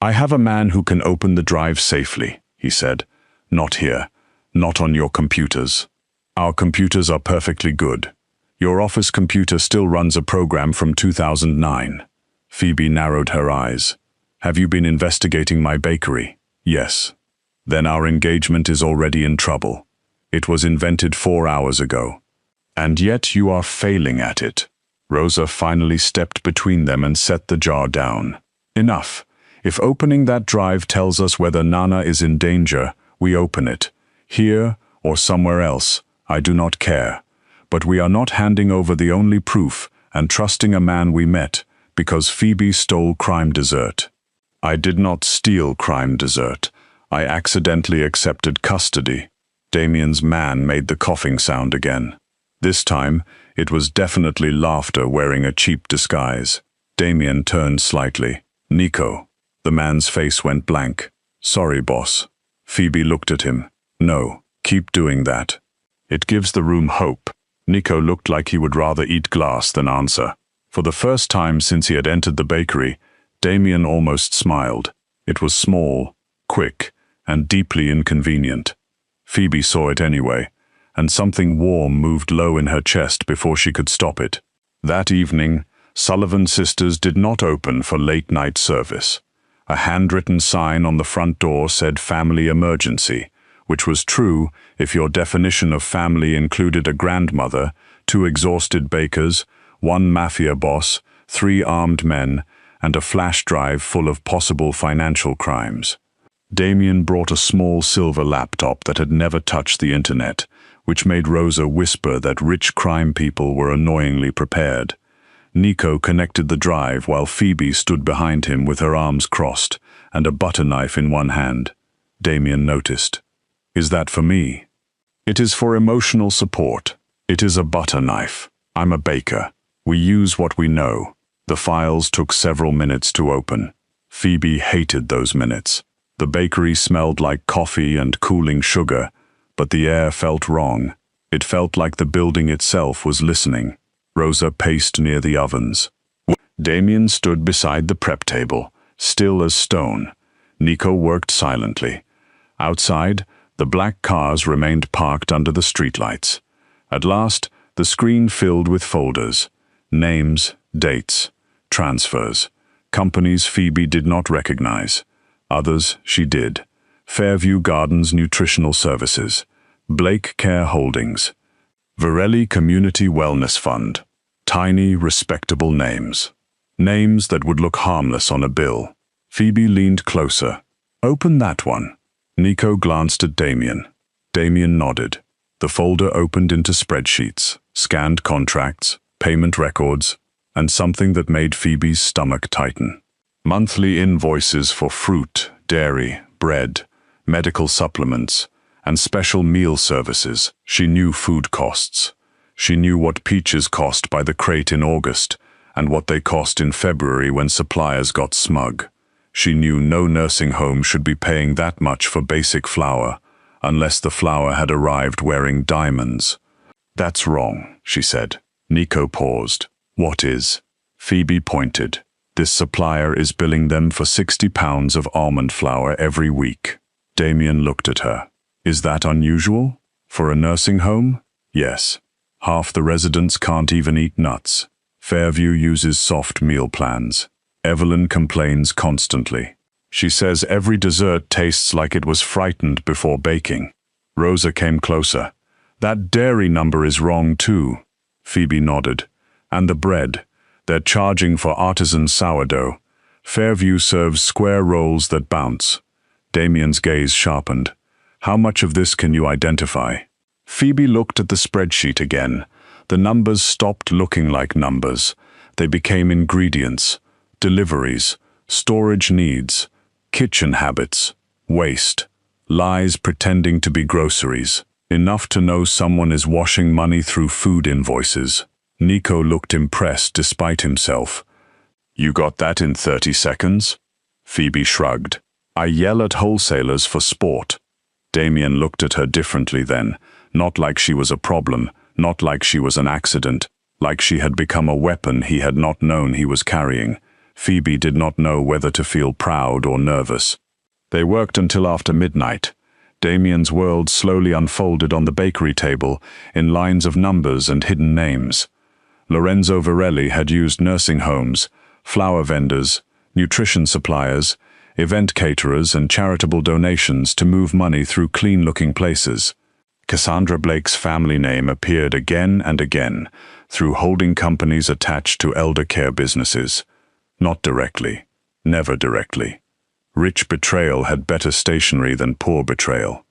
"I have a man who can open the drive safely," he said. "Not here. Not on your computers. Our computers are perfectly good. Your office computer still runs a program from 2009. Phoebe narrowed her eyes. "Have you been investigating my bakery?" "Yes." "Then our engagement is already in trouble. It was invented 4 hours ago. And yet you are failing at it." Rosa finally stepped between them and set the jar down. "Enough. If opening that drive tells us whether Nana is in danger, we open it. Here or somewhere else, I do not care. But we are not handing over the only proof and trusting a man we met because Phoebe stole crime dessert." "I did not steal crime dessert. I accidentally accepted custody." Damien's man made the coughing sound again. This time, it was definitely laughter wearing a cheap disguise. Damien turned slightly. "Nico." The man's face went blank. "Sorry, boss." Phoebe looked at him. "No, keep doing that. It gives the room hope." Nico looked like he would rather eat glass than answer. For the first time since he had entered the bakery, Damien almost smiled. It was small, quick, and deeply inconvenient. Phoebe saw it anyway, and something warm moved low in her chest before she could stop it. That evening, Sullivan Sisters did not open for late-night service. A handwritten sign on the front door said family emergency, which was true if your definition of family included a grandmother, 2 exhausted bakers, 1 mafia boss, 3 armed men, and a flash drive full of possible financial crimes. Damien brought a small silver laptop that had never touched the internet, which made Rosa whisper that rich crime people were annoyingly prepared. Nico connected the drive while Phoebe stood behind him with her arms crossed and a butter knife in one hand. Damien noticed. "Is that for me?" "It is for emotional support. It is a butter knife. I'm a baker. We use what we know." The files took several minutes to open. Phoebe hated those minutes. The bakery smelled like coffee and cooling sugar, but the air felt wrong. It felt like the building itself was listening. Rosa paced near the ovens. Damien stood beside the prep table, still as stone. Nico worked silently. Outside, the black cars remained parked under the streetlights. At last, the screen filled with folders. Names, dates, transfers. Companies Phoebe did not recognize. Others she did. Fairview Gardens Nutritional Services. Blake Care Holdings. Varelli Community Wellness Fund. Tiny, respectable names. Names that would look harmless on a bill. Phoebe leaned closer. "Open that one." Nico glanced at Damien. Damien nodded. The folder opened into spreadsheets, scanned contracts, payment records, and something that made Phoebe's stomach tighten. Monthly invoices for fruit, dairy, bread, medical supplements, and special meal services. She knew food costs. She knew what peaches cost by the crate in August, and what they cost in February when suppliers got smug. She knew no nursing home should be paying that much for basic flour, unless the flour had arrived wearing diamonds. "That's wrong," she said. Nico paused. "What is?" Phoebe pointed. "This supplier is billing them for 60 pounds of almond flour every week." Damien looked at her. "Is that unusual? For a nursing home?" "Yes. Half the residents can't even eat nuts. Fairview uses soft meal plans. Evelyn complains constantly. She says every dessert tastes like it was frightened before baking." Rosa came closer. "That dairy number is wrong too." Phoebe nodded. "And the bread. They're charging for artisan sourdough. Fairview serves square rolls that bounce." Damien's gaze sharpened. "How much of this can you identify?" Phoebe looked at the spreadsheet again. The numbers stopped looking like numbers. They became ingredients, deliveries, storage needs, kitchen habits, waste, lies pretending to be groceries. Enough to know someone is washing money through food invoices. Nico looked impressed despite himself. "You got that in 30 seconds?" Phoebe shrugged. "I yell at wholesalers for sport." Damien looked at her differently then, Not like she was a problem, not like she was an accident, like she had become a weapon he had not known he was carrying. Phoebe did not know whether to feel proud or nervous. They worked until after midnight. Damien's world slowly unfolded on the bakery table in lines of numbers and hidden names. Lorenzo Varelli had used nursing homes, flower vendors, nutrition suppliers, event caterers and charitable donations to move money through clean-looking places. Cassandra Blake's family name appeared again and again through holding companies attached to elder care businesses. Not directly, never directly. Rich betrayal had better stationery than poor betrayal.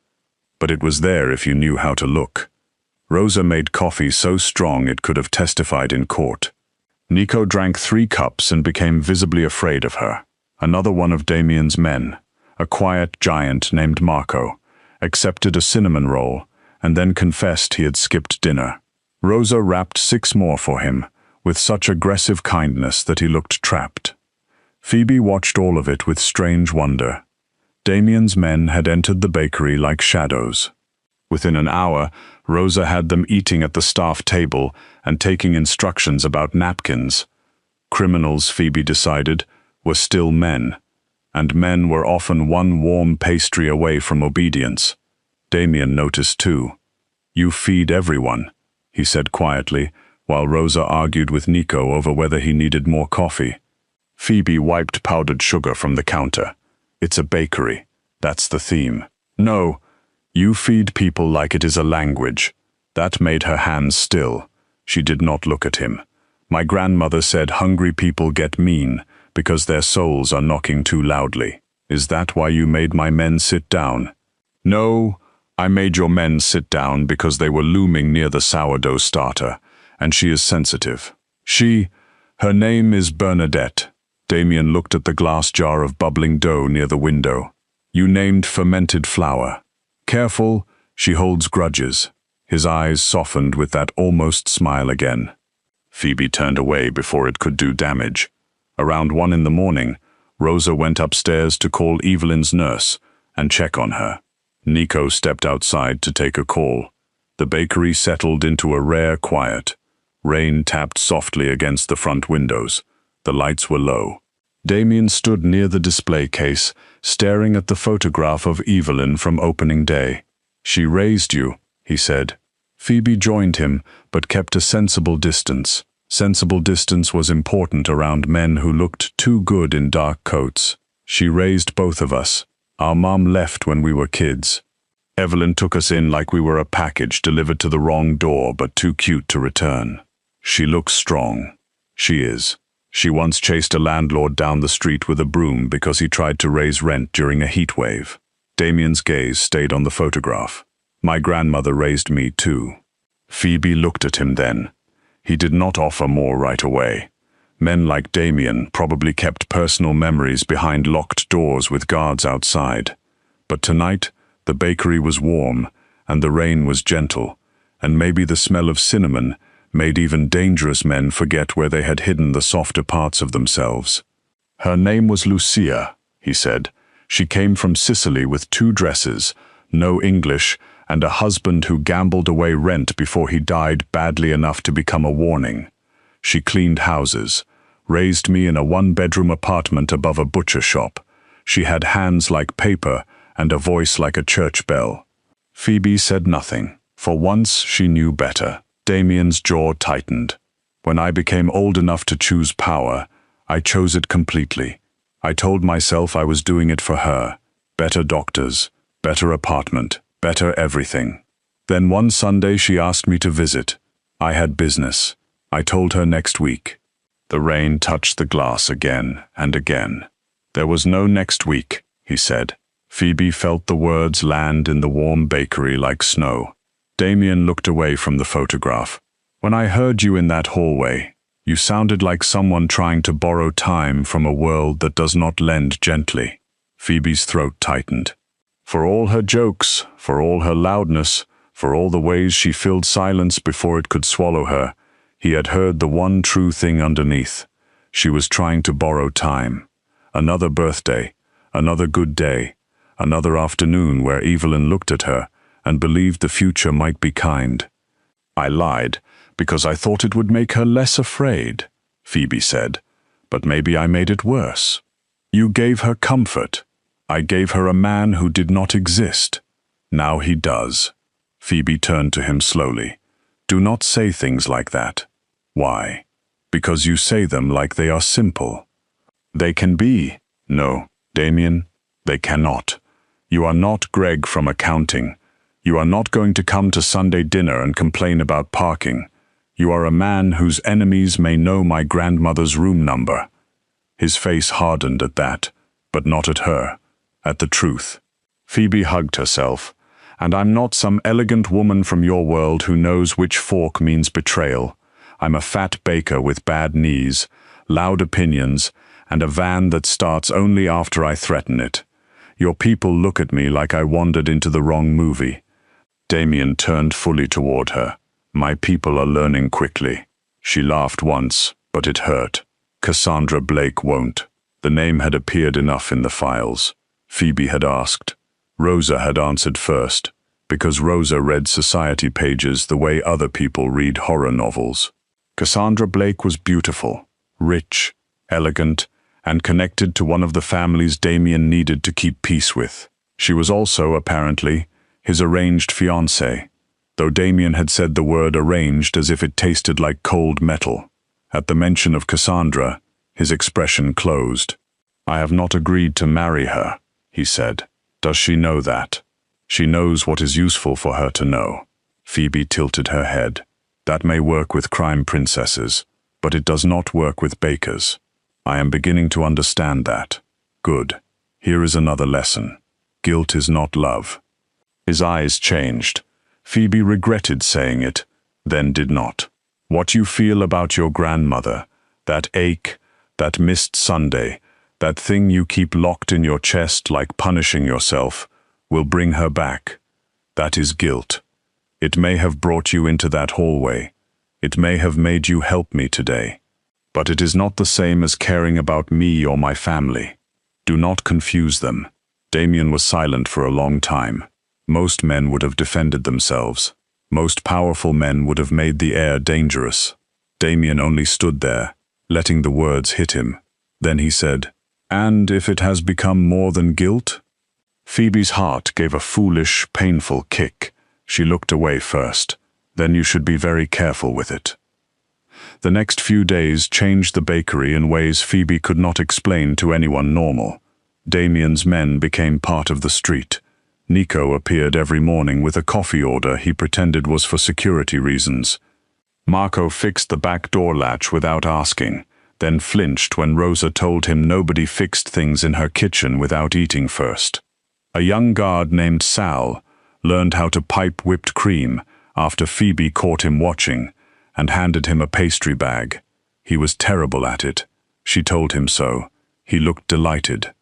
But it was there if you knew how to look. Rosa made coffee so strong it could have testified in court. Nico drank 3 cups and became visibly afraid of her. Another one of Damien's men, a quiet giant named Marco, accepted a cinnamon roll and then confessed he had skipped dinner. Rosa wrapped 6 more for him, with such aggressive kindness that he looked trapped. Phoebe watched all of it with strange wonder. Damien's men had entered the bakery like shadows. Within an hour, Rosa had them eating at the staff table and taking instructions about napkins. Criminals, Phoebe decided, were still men, and men were often one warm pastry away from obedience. Damien noticed too. "You feed everyone," he said quietly, while Rosa argued with Nico over whether he needed more coffee. Phoebe wiped powdered sugar from the counter. "It's a bakery. That's the theme." "No, you feed people like it is a language." That made her hands still. She did not look at him. "My grandmother said hungry people get mean because their souls are knocking too loudly. Is that why you made my men sit down?" "No, I made your men sit down because they were looming near the sourdough starter, and she is sensitive. Her name is Bernadette." Damien looked at the glass jar of bubbling dough near the window. "You named fermented flour. Careful, she holds grudges." His eyes softened with that almost smile again. Phoebe turned away before it could do damage. Around 1 in the morning, Rosa went upstairs to call Evelyn's nurse and check on her. Nico stepped outside to take a call. The bakery settled into a rare quiet. Rain tapped softly against the front windows. The lights were low. Damien stood near the display case, staring at the photograph of Evelyn from opening day. "She raised you," he said. Phoebe joined him, but kept a sensible distance. Sensible distance was important around men who looked too good in dark coats. "She raised both of us. Our mom left when we were kids. Evelyn took us in like we were a package delivered to the wrong door but too cute to return. She looks strong. She is. She once chased a landlord down the street with a broom because he tried to raise rent during a heat wave." Damien's gaze stayed on the photograph. "My grandmother raised me too." Phoebe looked at him then. He did not offer more right away. Men like Damien probably kept personal memories behind locked doors with guards outside. But tonight, the bakery was warm, and the rain was gentle, and maybe the smell of cinnamon made even dangerous men forget where they had hidden the softer parts of themselves. "Her name was Lucia," he said. "She came from Sicily with 2 dresses, no English, and a husband who gambled away rent before he died badly enough to become a warning. She cleaned houses, raised me in a 1-bedroom apartment above a butcher shop. She had hands like paper and a voice like a church bell." Phoebe said nothing. For once she knew better. Damien's jaw tightened. "When I became old enough to choose power, I chose it completely. I told myself I was doing it for her. Better doctors, better apartment, better everything. Then one Sunday she asked me to visit. I had business. I told her next week." The rain touched the glass again and again. "There was no next week," he said. Phoebe felt the words land in the warm bakery like snow. Damien looked away from the photograph. "When I heard you in that hallway, you sounded like someone trying to borrow time from a world that does not lend gently." Phoebe's throat tightened. For all her jokes, for all her loudness, for all the ways she filled silence before it could swallow her, he had heard the one true thing underneath. She was trying to borrow time. Another birthday, another good day, another afternoon where Evelyn looked at her and believed the future might be kind. I lied because I thought it would make her less afraid, Phoebe said, but maybe I made it worse. You gave her comfort. I gave her a man who did not exist. Now he does. Phoebe turned to him slowly. Do not say things like that. Why? Because you say them like they are simple. They can be. No, Damien, they cannot. You are not Greg from accounting. You are not going to come to Sunday dinner and complain about parking. You are a man whose enemies may know my grandmother's room number. His face hardened at that, but not at her, at the truth. Phoebe hugged herself. And I'm not some elegant woman from your world who knows which fork means betrayal. I'm a fat baker with bad knees, loud opinions, and a van that starts only after I threaten it. Your people look at me like I wandered into the wrong movie. Damien turned fully toward her. My people are learning quickly. She laughed once, but it hurt. Cassandra Blake won't. The name had appeared enough in the files. Phoebe had asked. Rosa had answered first, because Rosa read society pages the way other people read horror novels. Cassandra Blake was beautiful, rich, elegant, and connected to one of the families Damien needed to keep peace with. She was also, apparently, his arranged fiancé, though Damien had said the word arranged as if it tasted like cold metal. At the mention of Cassandra, his expression closed. I have not agreed to marry her, he said. Does she know that? She knows what is useful for her to know. Phoebe tilted her head. That may work with crime princesses, but it does not work with bakers. I am beginning to understand that. Good. Here is another lesson. Guilt is not love. His eyes changed. Phoebe regretted saying it, then did not. What you feel about your grandmother, that ache, that missed Sunday, that thing you keep locked in your chest like punishing yourself, will bring her back. That is guilt. It may have brought you into that hallway. It may have made you help me today. But it is not the same as caring about me or my family. Do not confuse them. Damien was silent for a long time. Most men would have defended themselves. Most powerful men would have made the air dangerous. Damien only stood there, letting the words hit him. Then he said, "And if it has become more than guilt?" Phoebe's heart gave a foolish, painful kick. She looked away first. Then you should be very careful with it. The next few days changed the bakery in ways Phoebe could not explain to anyone normal. Damien's men became part of the street. Nico appeared every morning with a coffee order he pretended was for security reasons. Marco fixed the back door latch without asking, then flinched when Rosa told him nobody fixed things in her kitchen without eating first. A young guard named Sal learned how to pipe whipped cream after Phoebe caught him watching and handed him a pastry bag. He was terrible at it. She told him so. He looked delighted.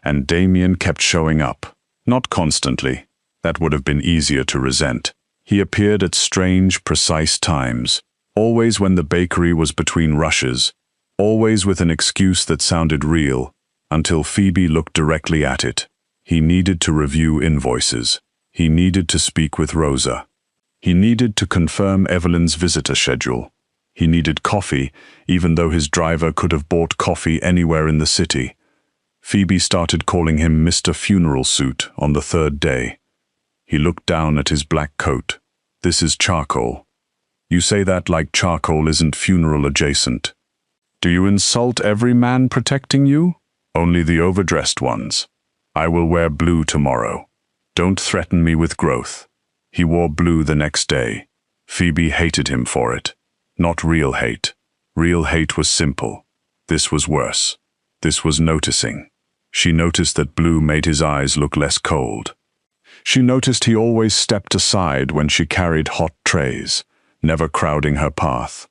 And Damien kept showing up. Not constantly. That would have been easier to resent. He appeared at strange, precise times, always when the bakery was between rushes, always with an excuse that sounded real, until Phoebe looked directly at it. He needed to review invoices. He needed to speak with Rosa. He needed to confirm Evelyn's visitor schedule. He needed coffee, even though his driver could have bought coffee anywhere in the city. Phoebe started calling him Mr. Funeral Suit on the third day. He looked down at his black coat. This is charcoal. You say that like charcoal isn't funeral adjacent. Do you insult every man protecting you? Only the overdressed ones. I will wear blue tomorrow. Don't threaten me with growth. He wore blue the next day. Phoebe hated him for it. Not real hate. Real hate was simple. This was worse. This was noticing. She noticed that blue made his eyes look less cold. She noticed he always stepped aside when she carried hot trays, never crowding her path.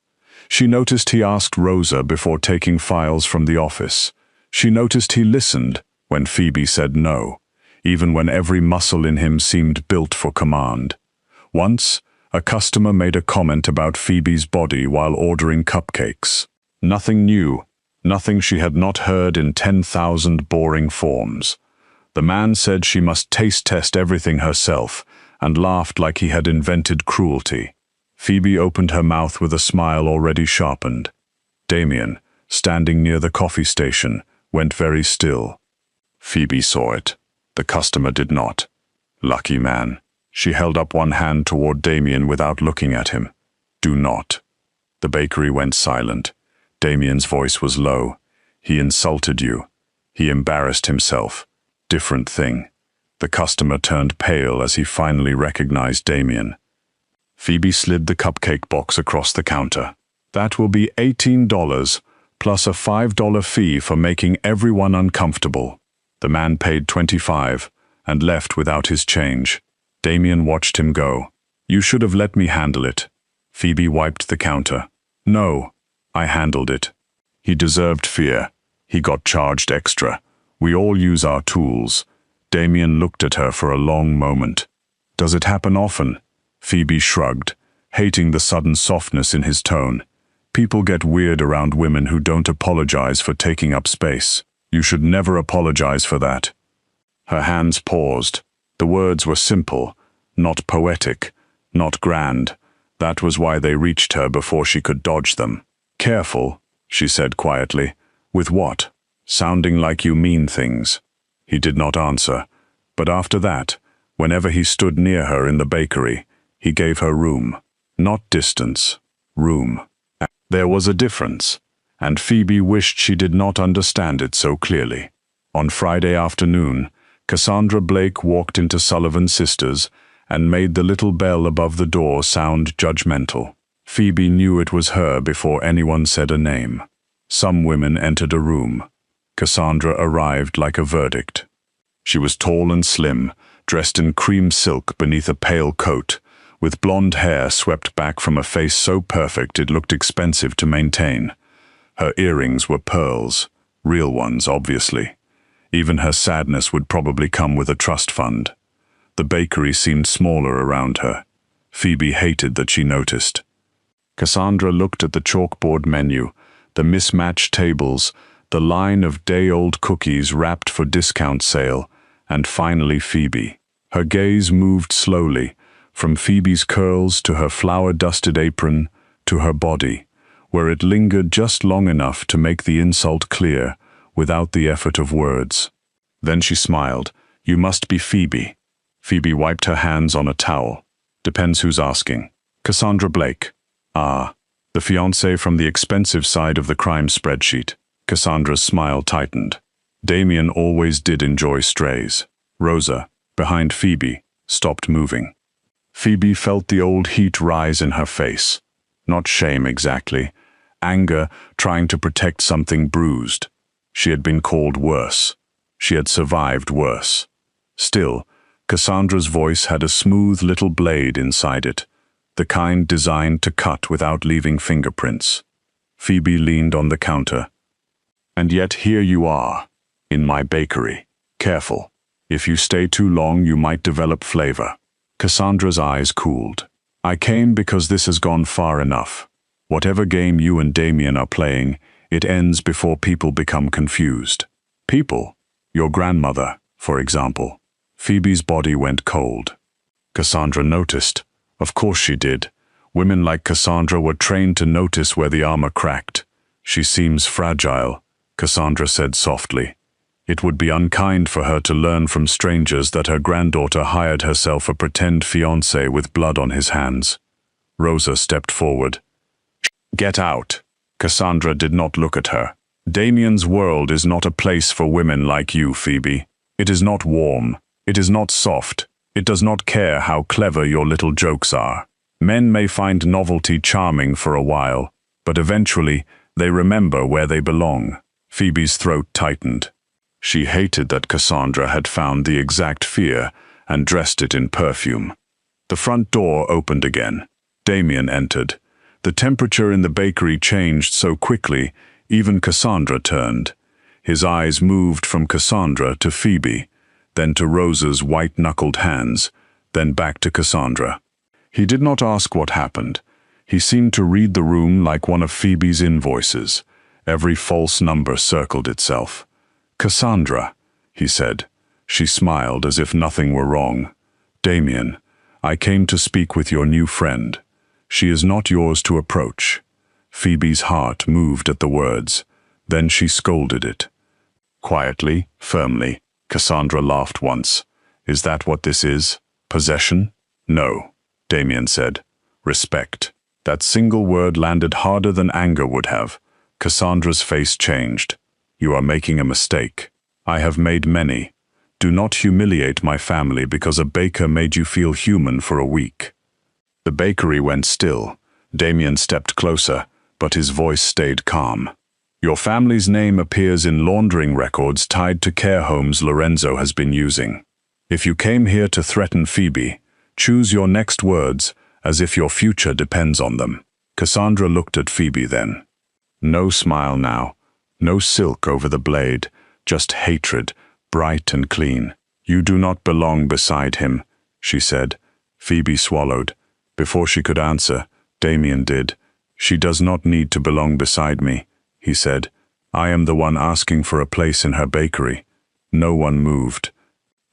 She noticed he asked Rosa before taking files from the office. She noticed he listened when Phoebe said no, even when every muscle in him seemed built for command. Once, a customer made a comment about Phoebe's body while ordering cupcakes. Nothing new. Nothing she had not heard in 10,000 boring forms. The man said she must taste test everything herself, and laughed like he had invented cruelty. Phoebe opened her mouth with a smile already sharpened. Damien, standing near the coffee station, went very still. Phoebe saw it. The customer did not. Lucky man. She held up one hand toward Damien without looking at him. Do not. The bakery went silent. Damien's voice was low. He insulted you. He embarrassed himself. Different thing. The customer turned pale as he finally recognized Damien. Phoebe slid the cupcake box across the counter. That will be $18, plus a $5 fee for making everyone uncomfortable. The man paid $25 and left without his change. Damien watched him go. You should have let me handle it. Phoebe wiped the counter. No, I handled it. He deserved fear. He got charged extra. We all use our tools. Damien looked at her for a long moment. Does it happen often? Phoebe shrugged, hating the sudden softness in his tone. People get weird around women who don't apologize for taking up space. You should never apologize for that. Her hands paused. The words were simple, not poetic, not grand. That was why they reached her before she could dodge them. Careful, she said quietly. With what? Sounding like you mean things. He did not answer, but after that, whenever he stood near her in the bakery, he gave her room. Not distance, room. There was a difference, and Phoebe wished she did not understand it so clearly. On Friday afternoon, Cassandra Blake walked into Sullivan Sisters and made the little bell above the door sound judgmental. Phoebe knew it was her before anyone said a name. Some women entered a room. Cassandra arrived like a verdict. She was tall and slim, dressed in cream silk beneath a pale coat, with blonde hair swept back from a face so perfect it looked expensive to maintain. Her earrings were pearls, real ones, obviously. Even her sadness would probably come with a trust fund. The bakery seemed smaller around her. Phoebe hated that she noticed. Cassandra looked at the chalkboard menu, the mismatched tables, the line of day-old cookies wrapped for discount sale, and finally Phoebe. Her gaze moved slowly, from Phoebe's curls to her flour-dusted apron to her body, where it lingered just long enough to make the insult clear, without the effort of words. Then she smiled. You must be Phoebe. Phoebe wiped her hands on a towel. Depends who's asking. Cassandra Blake. Ah, the fiancé from the expensive side of the crime spreadsheet. Cassandra's smile tightened. Damien always did enjoy strays. Rosa, behind Phoebe, stopped moving. Phoebe felt the old heat rise in her face. Not shame exactly. Anger, trying to protect something bruised. She had been called worse. She had survived worse. Still, Cassandra's voice had a smooth little blade inside it, the kind designed to cut without leaving fingerprints. Phoebe leaned on the counter. And yet here you are, in my bakery. Careful. If you stay too long, you might develop flavor. Cassandra's eyes cooled. I came because this has gone far enough. Whatever game you and Damien are playing, it ends before people become confused. People? Your grandmother, for example. Phoebe's body went cold. Cassandra noticed. Of course she did. Women like Cassandra were trained to notice where the armor cracked. She seems fragile, Cassandra said softly. It would be unkind for her to learn from strangers that her granddaughter hired herself a pretend fiancé with blood on his hands. Rosa stepped forward. Get out. Cassandra did not look at her. Damien's world is not a place for women like you, Phoebe. It is not warm. It is not soft. It does not care how clever your little jokes are. Men may find novelty charming for a while, but eventually they remember where they belong. Phoebe's throat tightened. She hated that Cassandra had found the exact fear and dressed it in perfume. The front door opened again. Damien entered. The temperature in the bakery changed so quickly, even Cassandra turned. His eyes moved from Cassandra to Phoebe, then to Rosa's white-knuckled hands, then back to Cassandra. He did not ask what happened. He seemed to read the room like one of Phoebe's invoices. Every false number circled itself. Cassandra, he said. She smiled as if nothing were wrong. Damien, I came to speak with your new friend. She is not yours to approach." Phoebe's heart moved at the words. Then she scolded it. Quietly, firmly, Cassandra laughed once. "Is that what this is? Possession?" "No," Damien said. "Respect." That single word landed harder than anger would have. Cassandra's face changed. "You are making a mistake. I have made many. Do not humiliate my family because a baker made you feel human for a week." The bakery went still. Damien stepped closer, but his voice stayed calm. "Your family's name appears in laundering records tied to care homes Lorenzo has been using. If you came here to threaten Phoebe, choose your next words as if your future depends on them." Cassandra looked at Phoebe then. No smile now, no silk over the blade, just hatred, bright and clean. "You do not belong beside him," she said. Phoebe swallowed. Before she could answer, Damien did. "She does not need to belong beside me," he said. "I am the one asking for a place in her bakery." No one moved.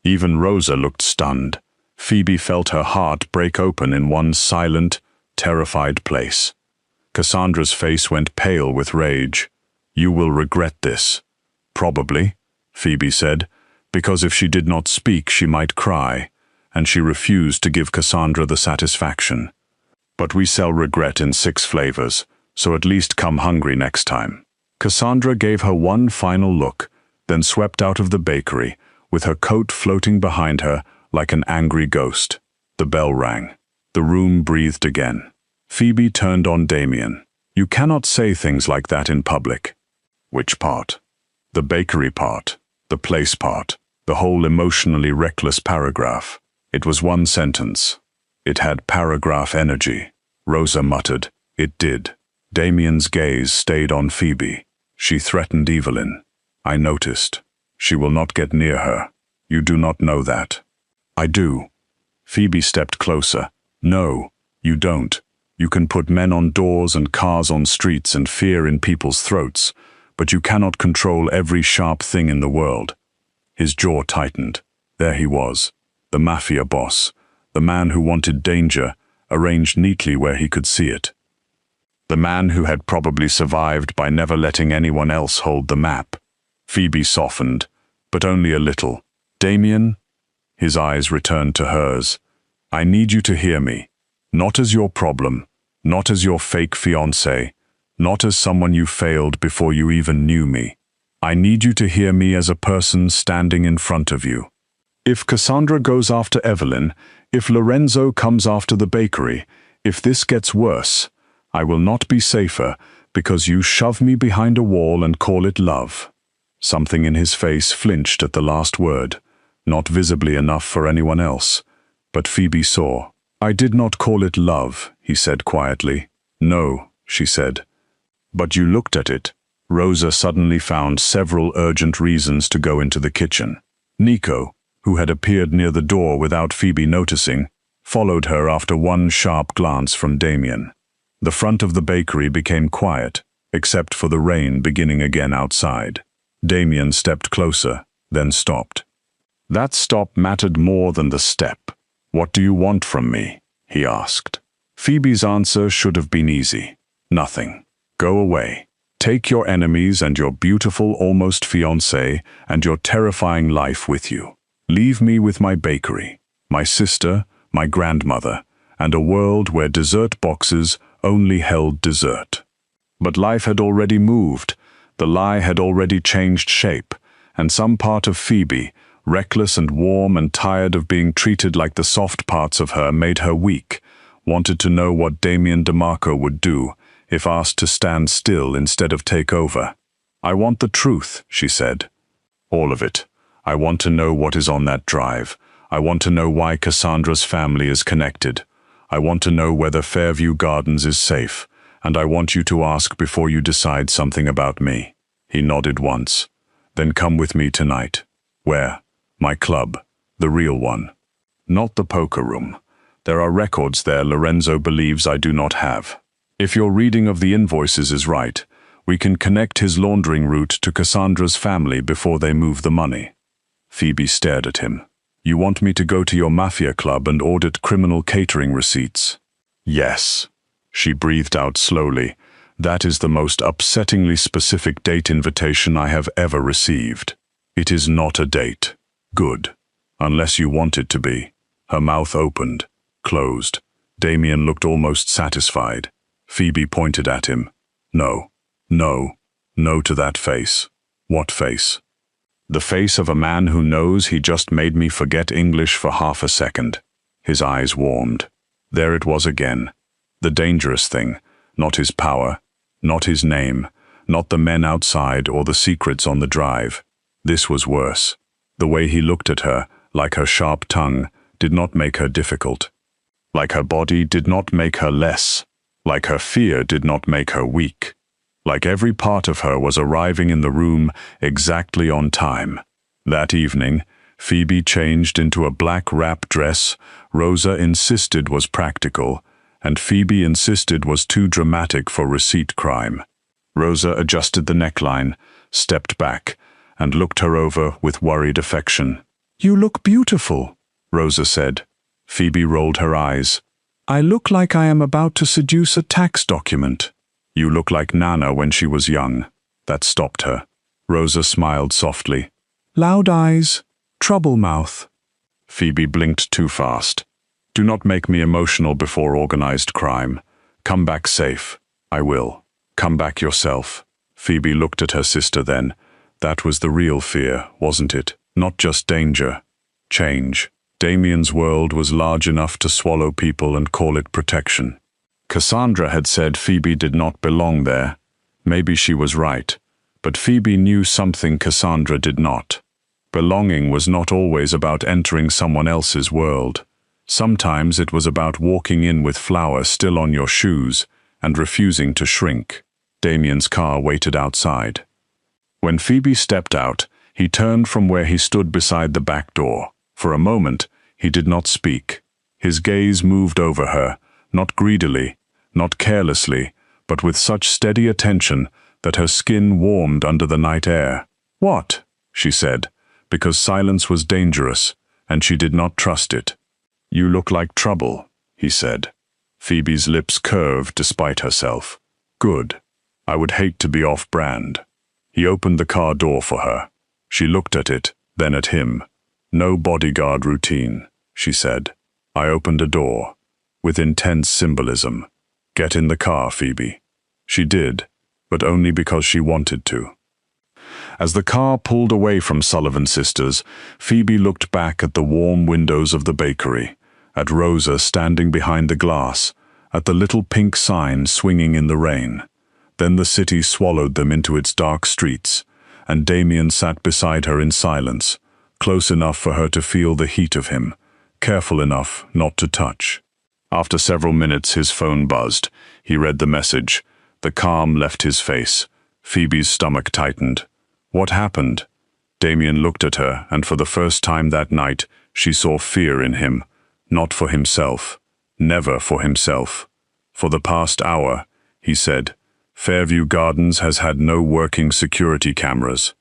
Even Rosa looked stunned. Phoebe felt her heart break open in one silent, terrified place. Cassandra's face went pale with rage. "You will regret this." "Probably," Phoebe said, because if she did not speak she might cry, and she refused to give Cassandra the satisfaction. "But we sell regret in 6 flavors, so at least come hungry next time." Cassandra gave her one final look, then swept out of the bakery, with her coat floating behind her like an angry ghost. The bell rang. The room breathed again. Phoebe turned on Damien. "You cannot say things like that in public." "Which part?" "The bakery part, the place part, the whole emotionally reckless paragraph." It was one sentence. It had paragraph energy. Rosa muttered, "It did." Damien's gaze stayed on Phoebe. She threatened Evelyn. "I noticed. She will not get near her. You do not know that." "I do." Phoebe stepped closer. "No, you don't. You can put men on doors and cars on streets and fear in people's throats, but you cannot control every sharp thing in the world." His jaw tightened. There he was, the Mafia Boss, the man who wanted danger, arranged neatly where he could see it. The man who had probably survived by never letting anyone else hold the map. Phoebe softened, but only a little. "Damien?" His eyes returned to hers. "I need you to hear me. Not as your problem, not as your fake fiancé, not as someone you failed before you even knew me. I need you to hear me as a person standing in front of you. If Cassandra goes after Evelyn, if Lorenzo comes after the bakery, if this gets worse, I will not be safer because you shove me behind a wall and call it love." Something in his face flinched at the last word, not visibly enough for anyone else, but Phoebe saw. "I did not call it love," he said quietly. "No," she said. "But you looked at it." Rosa suddenly found several urgent reasons to go into the kitchen. Nico, who had appeared near the door without Phoebe noticing, followed her after one sharp glance from Damien. The front of the bakery became quiet, except for the rain beginning again outside. Damien stepped closer, then stopped. That stop mattered more than the step. "What do you want from me?" he asked. Phoebe's answer should have been easy. "Nothing. Go away. Take your enemies and your beautiful almost fiancé and your terrifying life with you. Leave me with my bakery, my sister, my grandmother, and a world where dessert boxes only held dessert." But life had already moved. The lie had already changed shape, and some part of Phoebe, reckless and warm and tired of being treated like the soft parts of her made her weak, wanted to know what Damien DeMarco would do if asked to stand still instead of take over. "I want the truth," she said. "All of it. I want to know what is on that drive. I want to know why Cassandra's family is connected. I want to know whether Fairview Gardens is safe, and I want you to ask before you decide something about me." He nodded once. "Then come with me tonight." "Where?" "My club. The real one. Not the poker room. There are records there Lorenzo believes I do not have. If your reading of the invoices is right, we can connect his laundering route to Cassandra's family before they move the money." Phoebe stared at him. You want me to go to your mafia club and audit criminal catering receipts? Yes. She breathed out slowly. That is the most upsettingly specific date invitation I have ever received. It is not a date. Good. Unless you want it to be. Her mouth opened, closed. Damien looked almost satisfied. Phoebe pointed at him. No. No. No to that face. What face? The face of a man who knows he just made me forget English for half a second. His eyes warmed. There it was again. The dangerous thing, not his power, not his name, not the men outside or the secrets on the drive. This was worse. The way he looked at her, like her sharp tongue, did not make her difficult. Like her body did not make her less. Like her fear did not make her weak. Like every part of her was arriving in the room exactly on time. That evening, Phoebe changed into a black wrap dress Rosa insisted was practical, and Phoebe insisted was too dramatic for receipt crime. Rosa adjusted the neckline, stepped back, and looked her over with worried affection. "You look beautiful," Rosa said. Phoebe rolled her eyes. "I look like I am about to seduce a tax document." "You look like Nana when she was young." That stopped her. Rosa smiled softly. "Loud eyes, trouble mouth." Phoebe blinked too fast. "Do not make me emotional before organized crime. Come back safe." "I will. Come back yourself." Phoebe looked at her sister then. That was the real fear, wasn't it? Not just danger. Change. Damien's world was large enough to swallow people and call it protection. Cassandra had said Phoebe did not belong there. Maybe she was right, but Phoebe knew something Cassandra did not. Belonging was not always about entering someone else's world. Sometimes it was about walking in with flour still on your shoes and refusing to shrink. Damien's car waited outside. When Phoebe stepped out, he turned from where he stood beside the back door. For a moment, he did not speak. His gaze moved over her, not greedily, not carelessly, but with such steady attention that her skin warmed under the night air. "What?" she said, because silence was dangerous, and she did not trust it. "You look like trouble," he said. Phoebe's lips curved despite herself. "Good. I would hate to be off-brand." He opened the car door for her. She looked at it, then at him. "No bodyguard routine," she said. I opened a door, with intense symbolism. "Get in the car, Phoebe." She did, but only because she wanted to. As the car pulled away from Sullivan Sisters, Phoebe looked back at the warm windows of the bakery, at Rosa standing behind the glass, at the little pink sign swinging in the rain. Then the city swallowed them into its dark streets, and Damien sat beside her in silence, close enough for her to feel the heat of him, careful enough not to touch. After several minutes his phone buzzed. He read the message. The calm left his face. Phoebe's stomach tightened. What happened? Damien looked at her, and for the first time that night, she saw fear in him. Not for himself. Never for himself. "For the past hour," he said, "Fairview Gardens has had no working security cameras."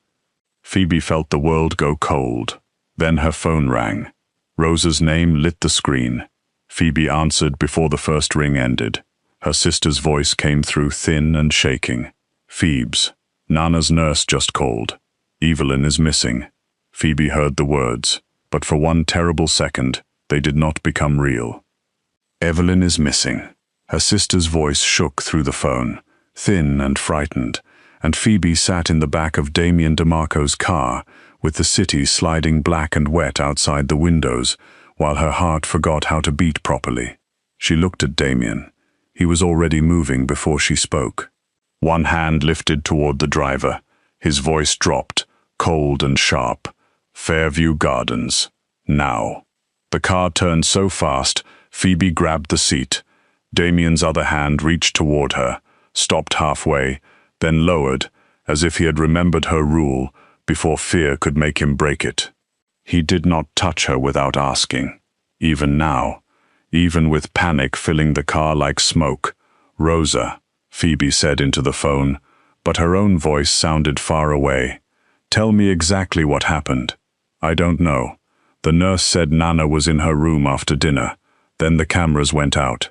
Phoebe felt the world go cold. Then her phone rang. Rosa's name lit the screen. Phoebe answered before the first ring ended. Her sister's voice came through thin and shaking. "Phoebes, Nana's nurse just called. Evelyn is missing." Phoebe heard the words, but for one terrible second, they did not become real. "Evelyn is missing." Her sister's voice shook through the phone, thin and frightened, and Phoebe sat in the back of Damien DeMarco's car, with the city sliding black and wet outside the windows, while her heart forgot how to beat properly. She looked at Damien. He was already moving before she spoke. One hand lifted toward the driver. His voice dropped, cold and sharp. "Fairview Gardens. Now." The car turned so fast, Phoebe grabbed the seat. Damien's other hand reached toward her, stopped halfway, then lowered, as if he had remembered her rule before fear could make him break it. He did not touch her without asking. Even now, even with panic filling the car like smoke. "Rosa," Phoebe said into the phone, but her own voice sounded far away. "Tell me exactly what happened." "I don't know, The nurse said Nana was in her room after dinner. Then the cameras went out.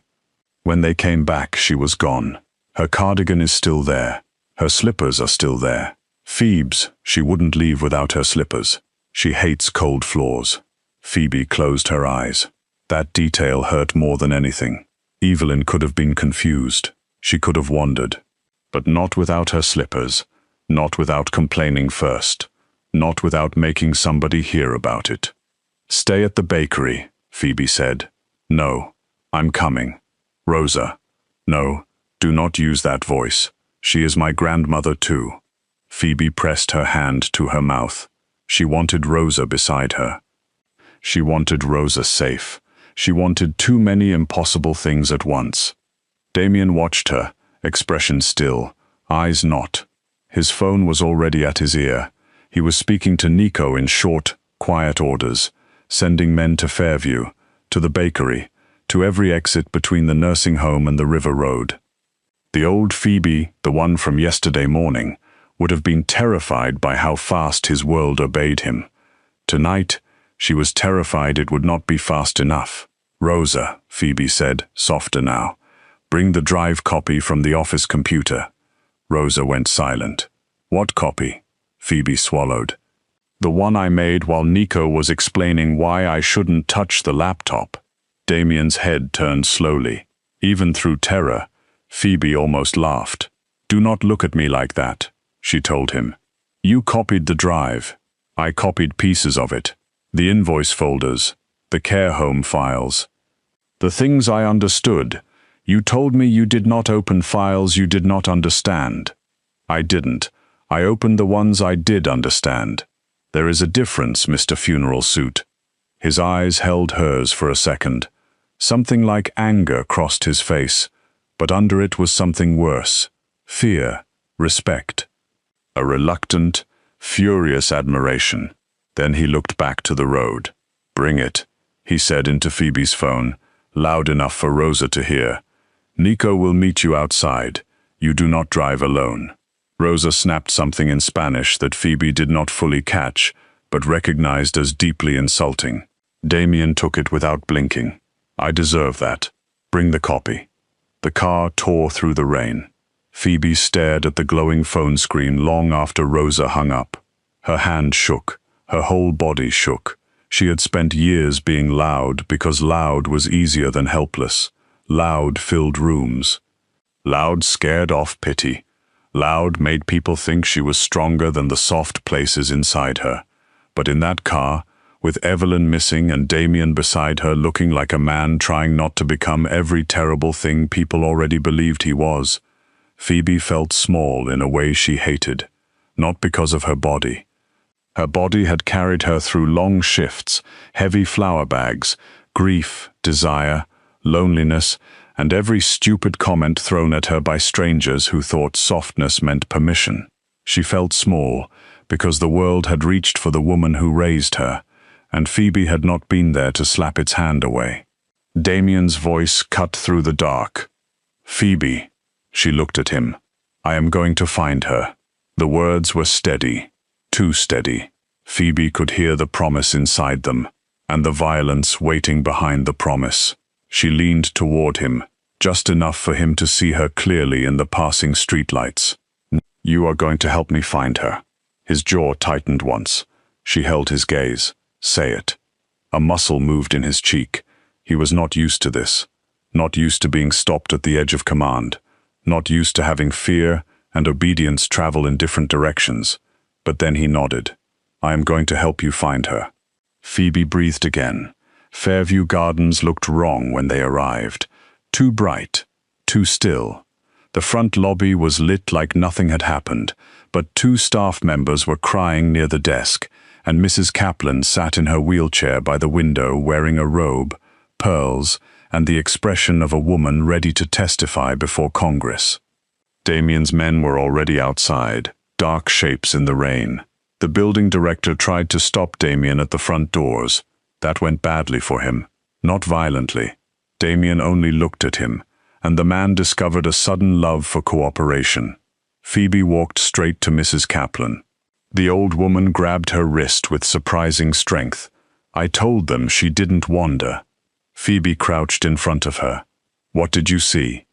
When they came back, she was gone. Her cardigan is still there. Her slippers are still there. Phoebe's, she wouldn't leave without her slippers. She hates cold floors. Phoebe closed her eyes. That detail hurt more than anything. Evelyn could have been confused. She could have wondered. But not without her slippers. Not without complaining first. Not without making somebody hear about it. "Stay at the bakery," Phoebe said. "No, I'm coming." "Rosa." "No, do not use that voice. She is my grandmother too." Phoebe pressed her hand to her mouth. She wanted Rosa beside her. She wanted Rosa safe. She wanted too many impossible things at once. Damien watched her, expression still, eyes not. His phone was already at his ear. He was speaking to Nico in short, quiet orders, sending men to Fairview, to the bakery, to every exit between the nursing home and the river road. The old Phoebe, the one from yesterday morning, would have been terrified by how fast his world obeyed him. Tonight, she was terrified it would not be fast enough. "Rosa," Phoebe said, softer now, "bring the drive copy from the office computer." Rosa went silent. "What copy?" Phoebe swallowed. "The one I made while Nico was explaining why I shouldn't touch the laptop." Damien's head turned slowly. Even through terror, Phoebe almost laughed. "Do not look at me like that," she told him. "You copied the drive. I copied pieces of it. The invoice folders, the care home files. The things I understood. You told me you did not open files you did not understand. I didn't. I opened the ones I did understand. There is a difference, Mr. Funeral Suit." His eyes held hers for a second. Something like anger crossed his face, but under it was something worse. Fear, respect. A reluctant, furious admiration. Then he looked back to the road. "Bring it," he said into Phoebe's phone, loud enough for Rosa to hear. "Nico will meet you outside. You do not drive alone." Rosa snapped something in Spanish that Phoebe did not fully catch, but recognized as deeply insulting. Damien took it without blinking. "I deserve that. Bring the copy." The car tore through the rain. Phoebe stared at the glowing phone screen long after Rosa hung up. Her hand shook. Her whole body shook. She had spent years being loud because loud was easier than helpless. Loud filled rooms. Loud scared off pity. Loud made people think she was stronger than the soft places inside her. But in that car, with Evelyn missing and Damien beside her looking like a man trying not to become every terrible thing people already believed he was, Phoebe felt small in a way she hated, not because of her body. Her body had carried her through long shifts, heavy flour bags, grief, desire, loneliness, and every stupid comment thrown at her by strangers who thought softness meant permission. She felt small because the world had reached for the woman who raised her, and Phoebe had not been there to slap its hand away. Damien's voice cut through the dark. "Phoebe," she looked at him, "I am going to find her." The words were steady. Too steady. Phoebe could hear the promise inside them, and the violence waiting behind the promise. She leaned toward him, just enough for him to see her clearly in the passing streetlights. "You are going to help me find her." His jaw tightened once. She held his gaze. "Say it." A muscle moved in his cheek. He was not used to this. Not used to being stopped at the edge of command. Not used to having fear and obedience travel in different directions. But then he nodded. "I am going to help you find her." Phoebe breathed again. Fairview Gardens looked wrong when they arrived. Too bright, too still. The front lobby was lit like nothing had happened, but 2 staff members were crying near the desk, and Mrs. Kaplan sat in her wheelchair by the window wearing a robe, pearls, and the expression of a woman ready to testify before Congress. Damien's men were already outside, dark shapes in the rain. The building director tried to stop Damien at the front doors. That went badly for him. Not violently. Damien only looked at him, and the man discovered a sudden love for cooperation. Phoebe walked straight to Mrs. Kaplan. The old woman grabbed her wrist with surprising strength. I told them she didn't wander. Phoebe crouched in front of her. What did you see?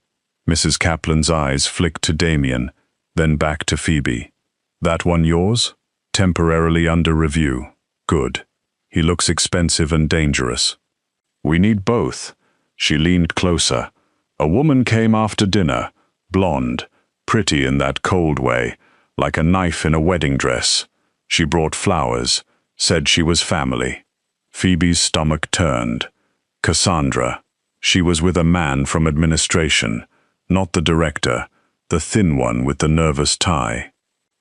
Mrs. Kaplan's eyes flicked to Damien, then back to Phoebe. That one yours? Temporarily under review. Good. He looks expensive and dangerous. We need both. She leaned closer. A woman came after dinner, blonde, pretty in that cold way, like a knife in a wedding dress. She brought flowers, said she was family. Phoebe's stomach turned. Cassandra. She was with a man from administration, not the director, the thin one with the nervous tie.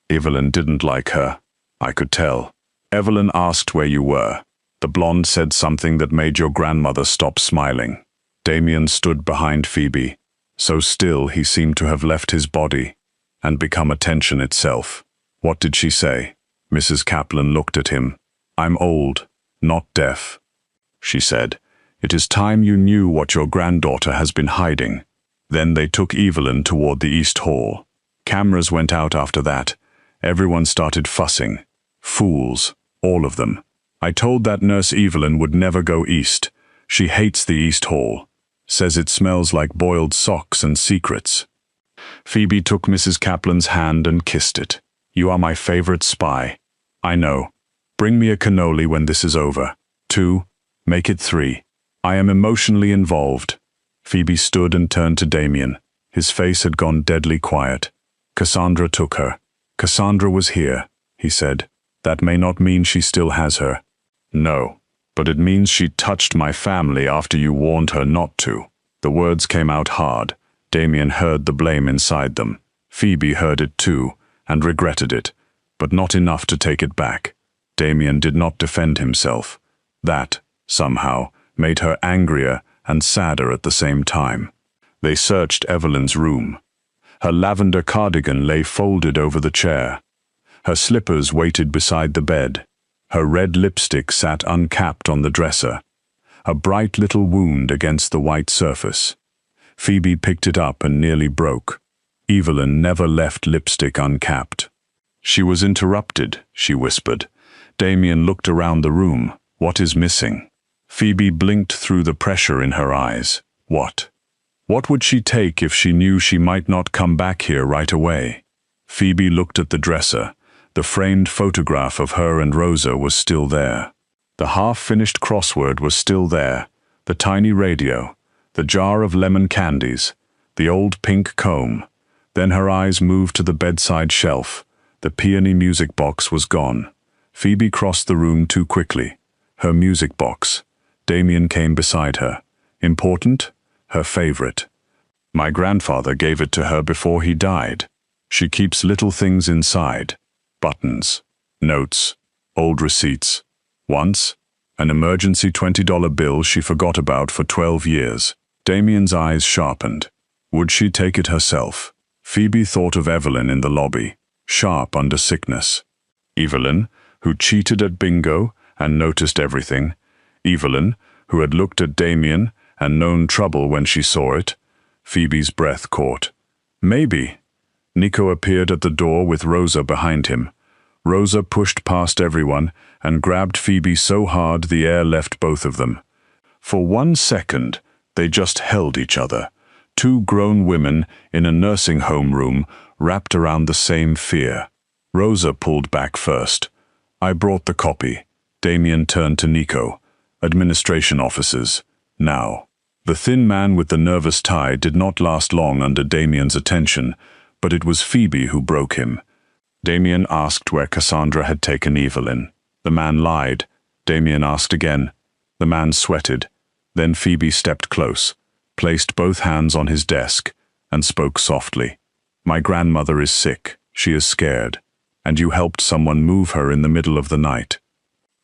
Evelyn didn't like her. I could tell. Evelyn asked where you were. The blonde said something that made your grandmother stop smiling. Damien stood behind Phoebe. So still he seemed to have left his body and become attention itself. What did she say? Mrs. Kaplan looked at him. I'm old, not deaf. She said, it is time you knew what your granddaughter has been hiding. Then they took Evelyn toward the East Hall. Cameras went out after that. Everyone started fussing. Fools, all of them. I told that nurse Evelyn would never go east. She hates the East Hall. Says it smells like boiled socks and secrets. Phoebe took Mrs. Kaplan's hand and kissed it. You are my favorite spy. I know. Bring me a cannoli when this is over. 2, make it 3. I am emotionally involved. Phoebe stood and turned to Damien. His face had gone deadly quiet. Cassandra took her. Cassandra was here, he said. That may not mean she still has her. No, but it means she touched my family after you warned her not to. The words came out hard. Damien heard the blame inside them. Phoebe heard it too, and regretted it, but not enough to take it back. Damien did not defend himself. That, somehow, made her angrier and sadder at the same time. They searched Evelyn's room. Her lavender cardigan lay folded over the chair. Her slippers waited beside the bed. Her red lipstick sat uncapped on the dresser. A bright little wound against the white surface. Phoebe picked it up and nearly broke. Evelyn never left lipstick uncapped. She was interrupted, she whispered. Damien looked around the room. What is missing? Phoebe blinked through the pressure in her eyes. What? What would she take if she knew she might not come back here right away? Phoebe looked at the dresser. The framed photograph of her and Rosa was still there. The half-finished crossword was still there. The tiny radio. The jar of lemon candies. The old pink comb. Then her eyes moved to the bedside shelf. The peony music box was gone. Phoebe crossed the room too quickly. Her music box. Damien came beside her. Important? Her favorite. My grandfather gave it to her before he died. She keeps little things inside. Buttons. Notes. Old receipts. Once, an emergency $20 bill she forgot about for 12 years. Damien's eyes sharpened. Would she take it herself? Phoebe thought of Evelyn in the lobby, sharp under sickness. Evelyn, who cheated at bingo and noticed everything. Evelyn, who had looked at Damien and known trouble when she saw it. Phoebe's breath caught. Maybe. Nico appeared at the door with Rosa behind him. Rosa pushed past everyone and grabbed Phoebe so hard the air left both of them. For 1 second, they just held each other. 2 grown women in a nursing home room wrapped around the same fear. Rosa pulled back first. I brought the copy. Damien turned to Nico. Administration offices. Now. The thin man with the nervous tie did not last long under Damien's attention, but it was Phoebe who broke him. Damien asked where Cassandra had taken Evelyn. The man lied. Damien asked again. The man sweated. Then Phoebe stepped close, placed both hands on his desk, and spoke softly. My grandmother is sick. She is scared. And you helped someone move her in the middle of the night.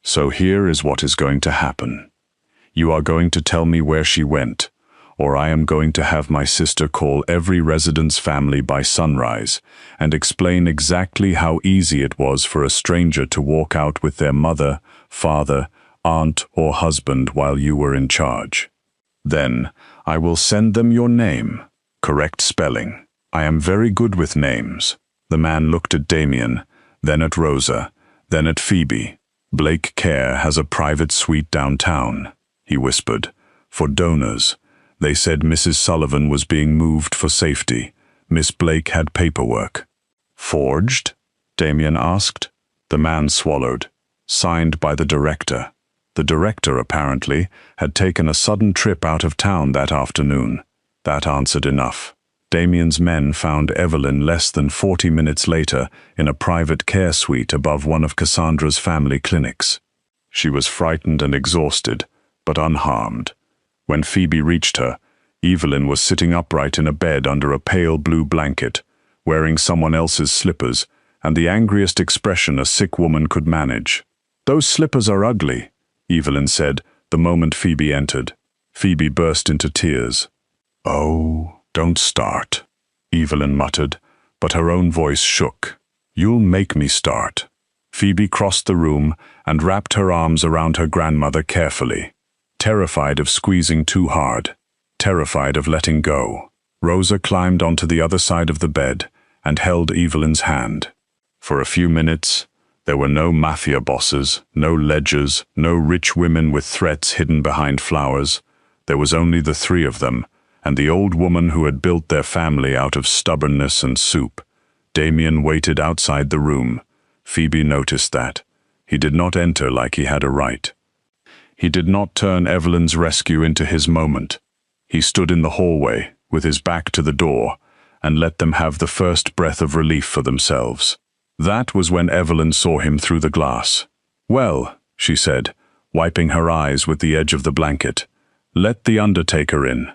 So here is what is going to happen. You are going to tell me where she went, or I am going to have my sister call every resident's family by sunrise and explain exactly how easy it was for a stranger to walk out with their mother, father, aunt, or husband while you were in charge. Then I will send them your name, correct spelling. I am very good with names. The man looked at Damien, then at Rosa, then at Phoebe. "Blake Care has a private suite downtown," he whispered, "for donors. They said Mrs. Sullivan was being moved for safety. Miss Blake had paperwork." "Forged?" Damien asked. The man swallowed. "Signed by the director." The director, apparently, had taken a sudden trip out of town that afternoon. That answered enough. Damien's men found Evelyn less than 40 minutes later in a private care suite above one of Cassandra's family clinics. She was frightened and exhausted, but unharmed. When Phoebe reached her, Evelyn was sitting upright in a bed under a pale blue blanket, wearing someone else's slippers, and the angriest expression a sick woman could manage. "Those slippers are ugly," Evelyn said the moment Phoebe entered. Phoebe burst into tears. "Oh, don't start," Evelyn muttered, but her own voice shook. "You'll make me start." Phoebe crossed the room and wrapped her arms around her grandmother carefully, terrified of squeezing too hard, terrified of letting go. Rosa climbed onto the other side of the bed and held Evelyn's hand. For a few minutes, there were no mafia bosses, no ledgers, no rich women with threats hidden behind flowers. There was only the three of them, and the old woman who had built their family out of stubbornness and soup. Damien waited outside the room. Phoebe noticed that. He did not enter like he had a right. He did not turn Evelyn's rescue into his moment. He stood in the hallway, with his back to the door, and let them have the first breath of relief for themselves. That was when Evelyn saw him through the glass. "Well," she said, wiping her eyes with the edge of the blanket, "let the undertaker in."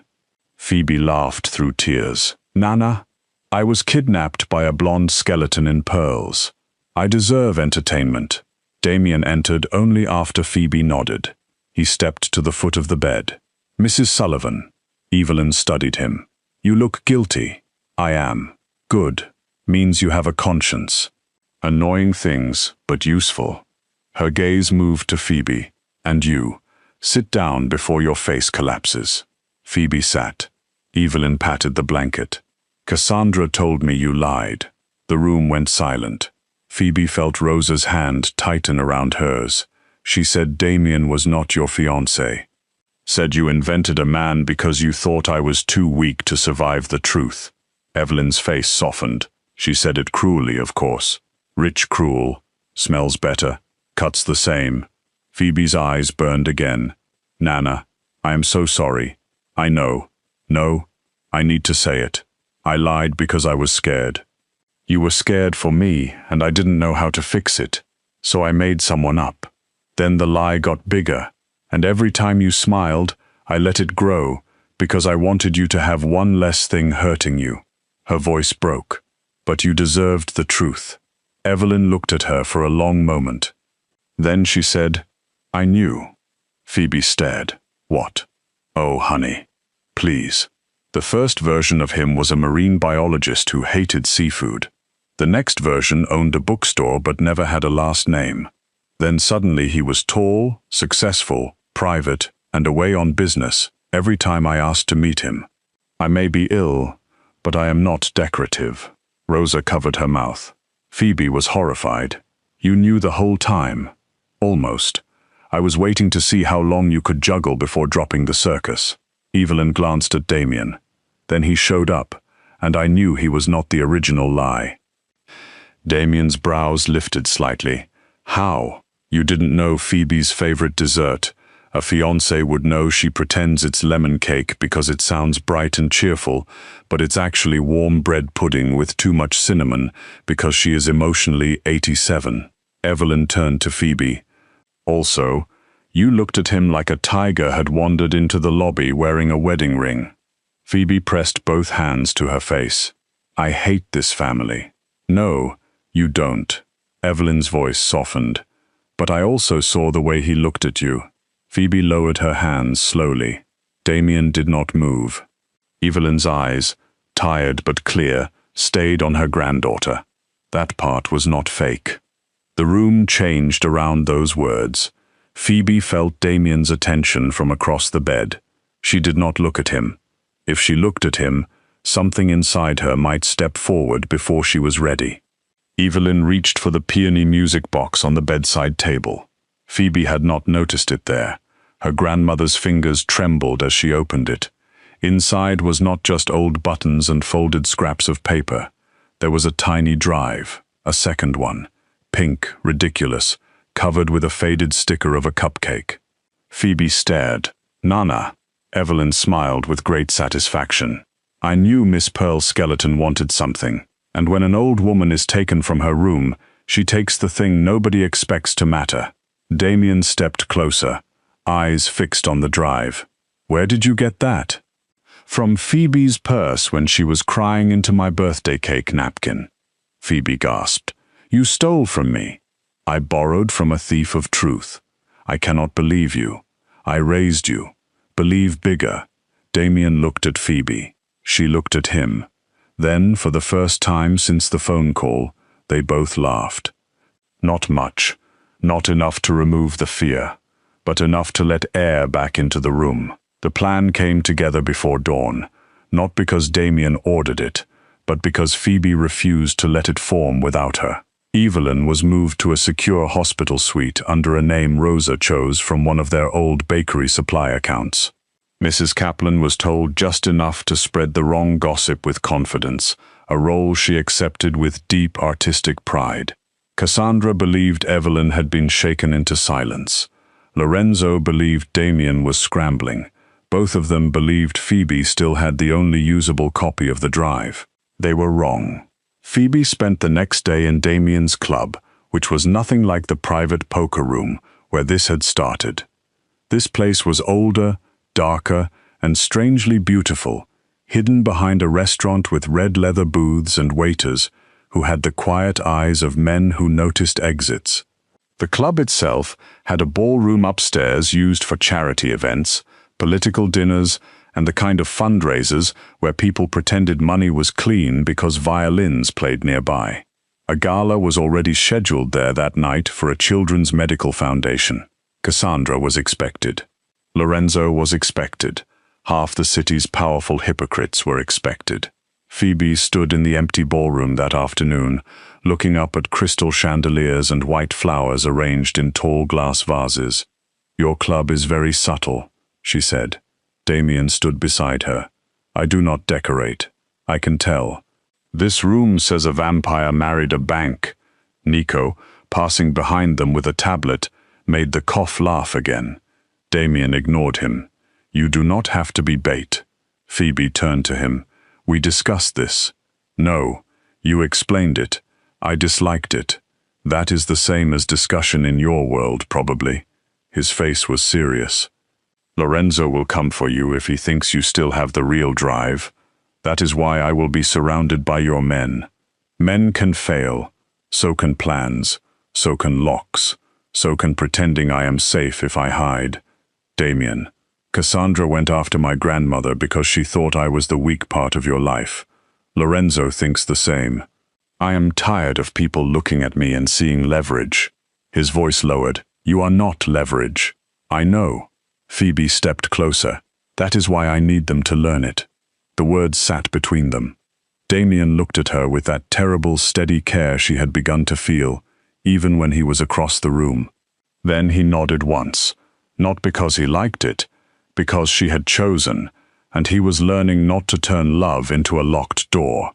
Phoebe laughed through tears. "Nana, I was kidnapped by a blonde skeleton in pearls. I deserve entertainment." Damien entered only after Phoebe nodded. He stepped to the foot of the bed. "Mrs. Sullivan." Evelyn studied him. "You look guilty." "I am." "Good. Means you have a conscience." Annoying things, but useful. Her gaze moved to Phoebe. "And you, sit down before your face collapses." Phoebe sat. Evelyn patted the blanket. "Cassandra told me you lied." The room went silent. Phoebe felt Rosa's hand tighten around hers. She said Damien was not your fiancé. "Said you invented a man because you thought I was too weak to survive the truth." Evelyn's face softened. She said it cruelly, of course. Rich cruel, smells better, cuts the same. Phoebe's eyes burned again. "Nana, I am so sorry. I know. No, I need to say it. I lied because I was scared. You were scared for me, and I didn't know how to fix it. So I made someone up. Then the lie got bigger, and every time you smiled, I let it grow, because I wanted you to have one less thing hurting you." Her voice broke. "But you deserved the truth." Evelyn looked at her for a long moment. Then she said, "I knew." Phoebe stared. "What?" "Oh, honey. Please." The first version of him was a marine biologist who hated seafood. The next version owned a bookstore but never had a last name. Then suddenly he was tall, successful, private, and away on business every time I asked to meet him. "I may be ill, but I am not decorative." Rosa covered her mouth. Phoebe was horrified. "You knew the whole time." "Almost. I was waiting to see how long you could juggle before dropping the circus." Evelyn glanced at Damien. "Then he showed up, and I knew he was not the original lie." Damien's brows lifted slightly. "How? You didn't know Phoebe's favorite dessert? A fiancé would know she pretends it's lemon cake because it sounds bright and cheerful, but it's actually warm bread pudding with too much cinnamon because she is emotionally 87. Evelyn turned to Phoebe. "Also, you looked at him like a tiger had wandered into the lobby wearing a wedding ring." Phoebe pressed both hands to her face. "I hate this family." "No, you don't." Evelyn's voice softened. "But I also saw the way he looked at you." Phoebe lowered her hands slowly. Damien did not move. Evelyn's eyes, tired but clear, stayed on her granddaughter. That part was not fake. The room changed around those words. Phoebe felt Damien's attention from across the bed. She did not look at him. If she looked at him, something inside her might step forward before she was ready. Evelyn reached for the peony music box on the bedside table. Phoebe had not noticed it there. Her grandmother's fingers trembled as she opened it. Inside was not just old buttons and folded scraps of paper. There was a tiny drive, a second one, pink, ridiculous, covered with a faded sticker of a cupcake. Phoebe stared. "Nana." Evelyn smiled with great satisfaction. "I knew Miss Pearl's skeleton wanted something, and when an old woman is taken from her room, she takes the thing nobody expects to matter." Damien stepped closer, eyes fixed on the drive. "Where did you get that?" "From Phoebe's purse when she was crying into my birthday cake napkin." Phoebe gasped. "You stole from me." "I borrowed from a thief of truth. I cannot believe you. I raised you. Believe bigger." Damien looked at Phoebe. She looked at him. Then, for the first time since the phone call, they both laughed. Not much. Not enough to remove the fear, but enough to let air back into the room. The plan came together before dawn, not because Damien ordered it, but because Phoebe refused to let it form without her. Evelyn was moved to a secure hospital suite under a name Rosa chose from one of their old bakery supply accounts. Mrs. Kaplan was told just enough to spread the wrong gossip with confidence, a role she accepted with deep artistic pride. Cassandra believed Evelyn had been shaken into silence. Lorenzo believed Damien was scrambling. Both of them believed Phoebe still had the only usable copy of the drive. They were wrong. Phoebe spent the next day in Damien's club, which was nothing like the private poker room where this had started. This place was older, darker, and strangely beautiful, hidden behind a restaurant with red leather booths and waiters who had the quiet eyes of men who noticed exits. The club itself had a ballroom upstairs used for charity events, political dinners, and the kind of fundraisers where people pretended money was clean because violins played nearby. A gala was already scheduled there that night for a children's medical foundation. Cassandra was expected. Lorenzo was expected. Half the city's powerful hypocrites were expected. Phoebe stood in the empty ballroom that afternoon, looking up at crystal chandeliers and white flowers arranged in tall glass vases. "Your club is very subtle," she said. Damien stood beside her. "I do not decorate. I can tell. This room says a vampire married a bank." Nico, passing behind them with a tablet, made the cough laugh again. Damien ignored him. "You do not have to be bait." Phoebe turned to him. "We discussed this." "No. You explained it. I disliked it. That is the same as discussion in your world, probably." His face was serious. "Lorenzo will come for you if he thinks you still have the real drive. That is why I will be surrounded by your men. Men can fail. So can plans. So can locks. So can pretending I am safe if I hide. Damien, Cassandra went after my grandmother because she thought I was the weak part of your life. Lorenzo thinks the same. I am tired of people looking at me and seeing leverage." His voice lowered. "You are not leverage." "I know." Phoebe stepped closer. "That is why I need them to learn it." The words sat between them. Damien looked at her with that terrible, steady care she had begun to feel, even when he was across the room. Then he nodded once, not because he liked it, because she had chosen, and he was learning not to turn love into a locked door.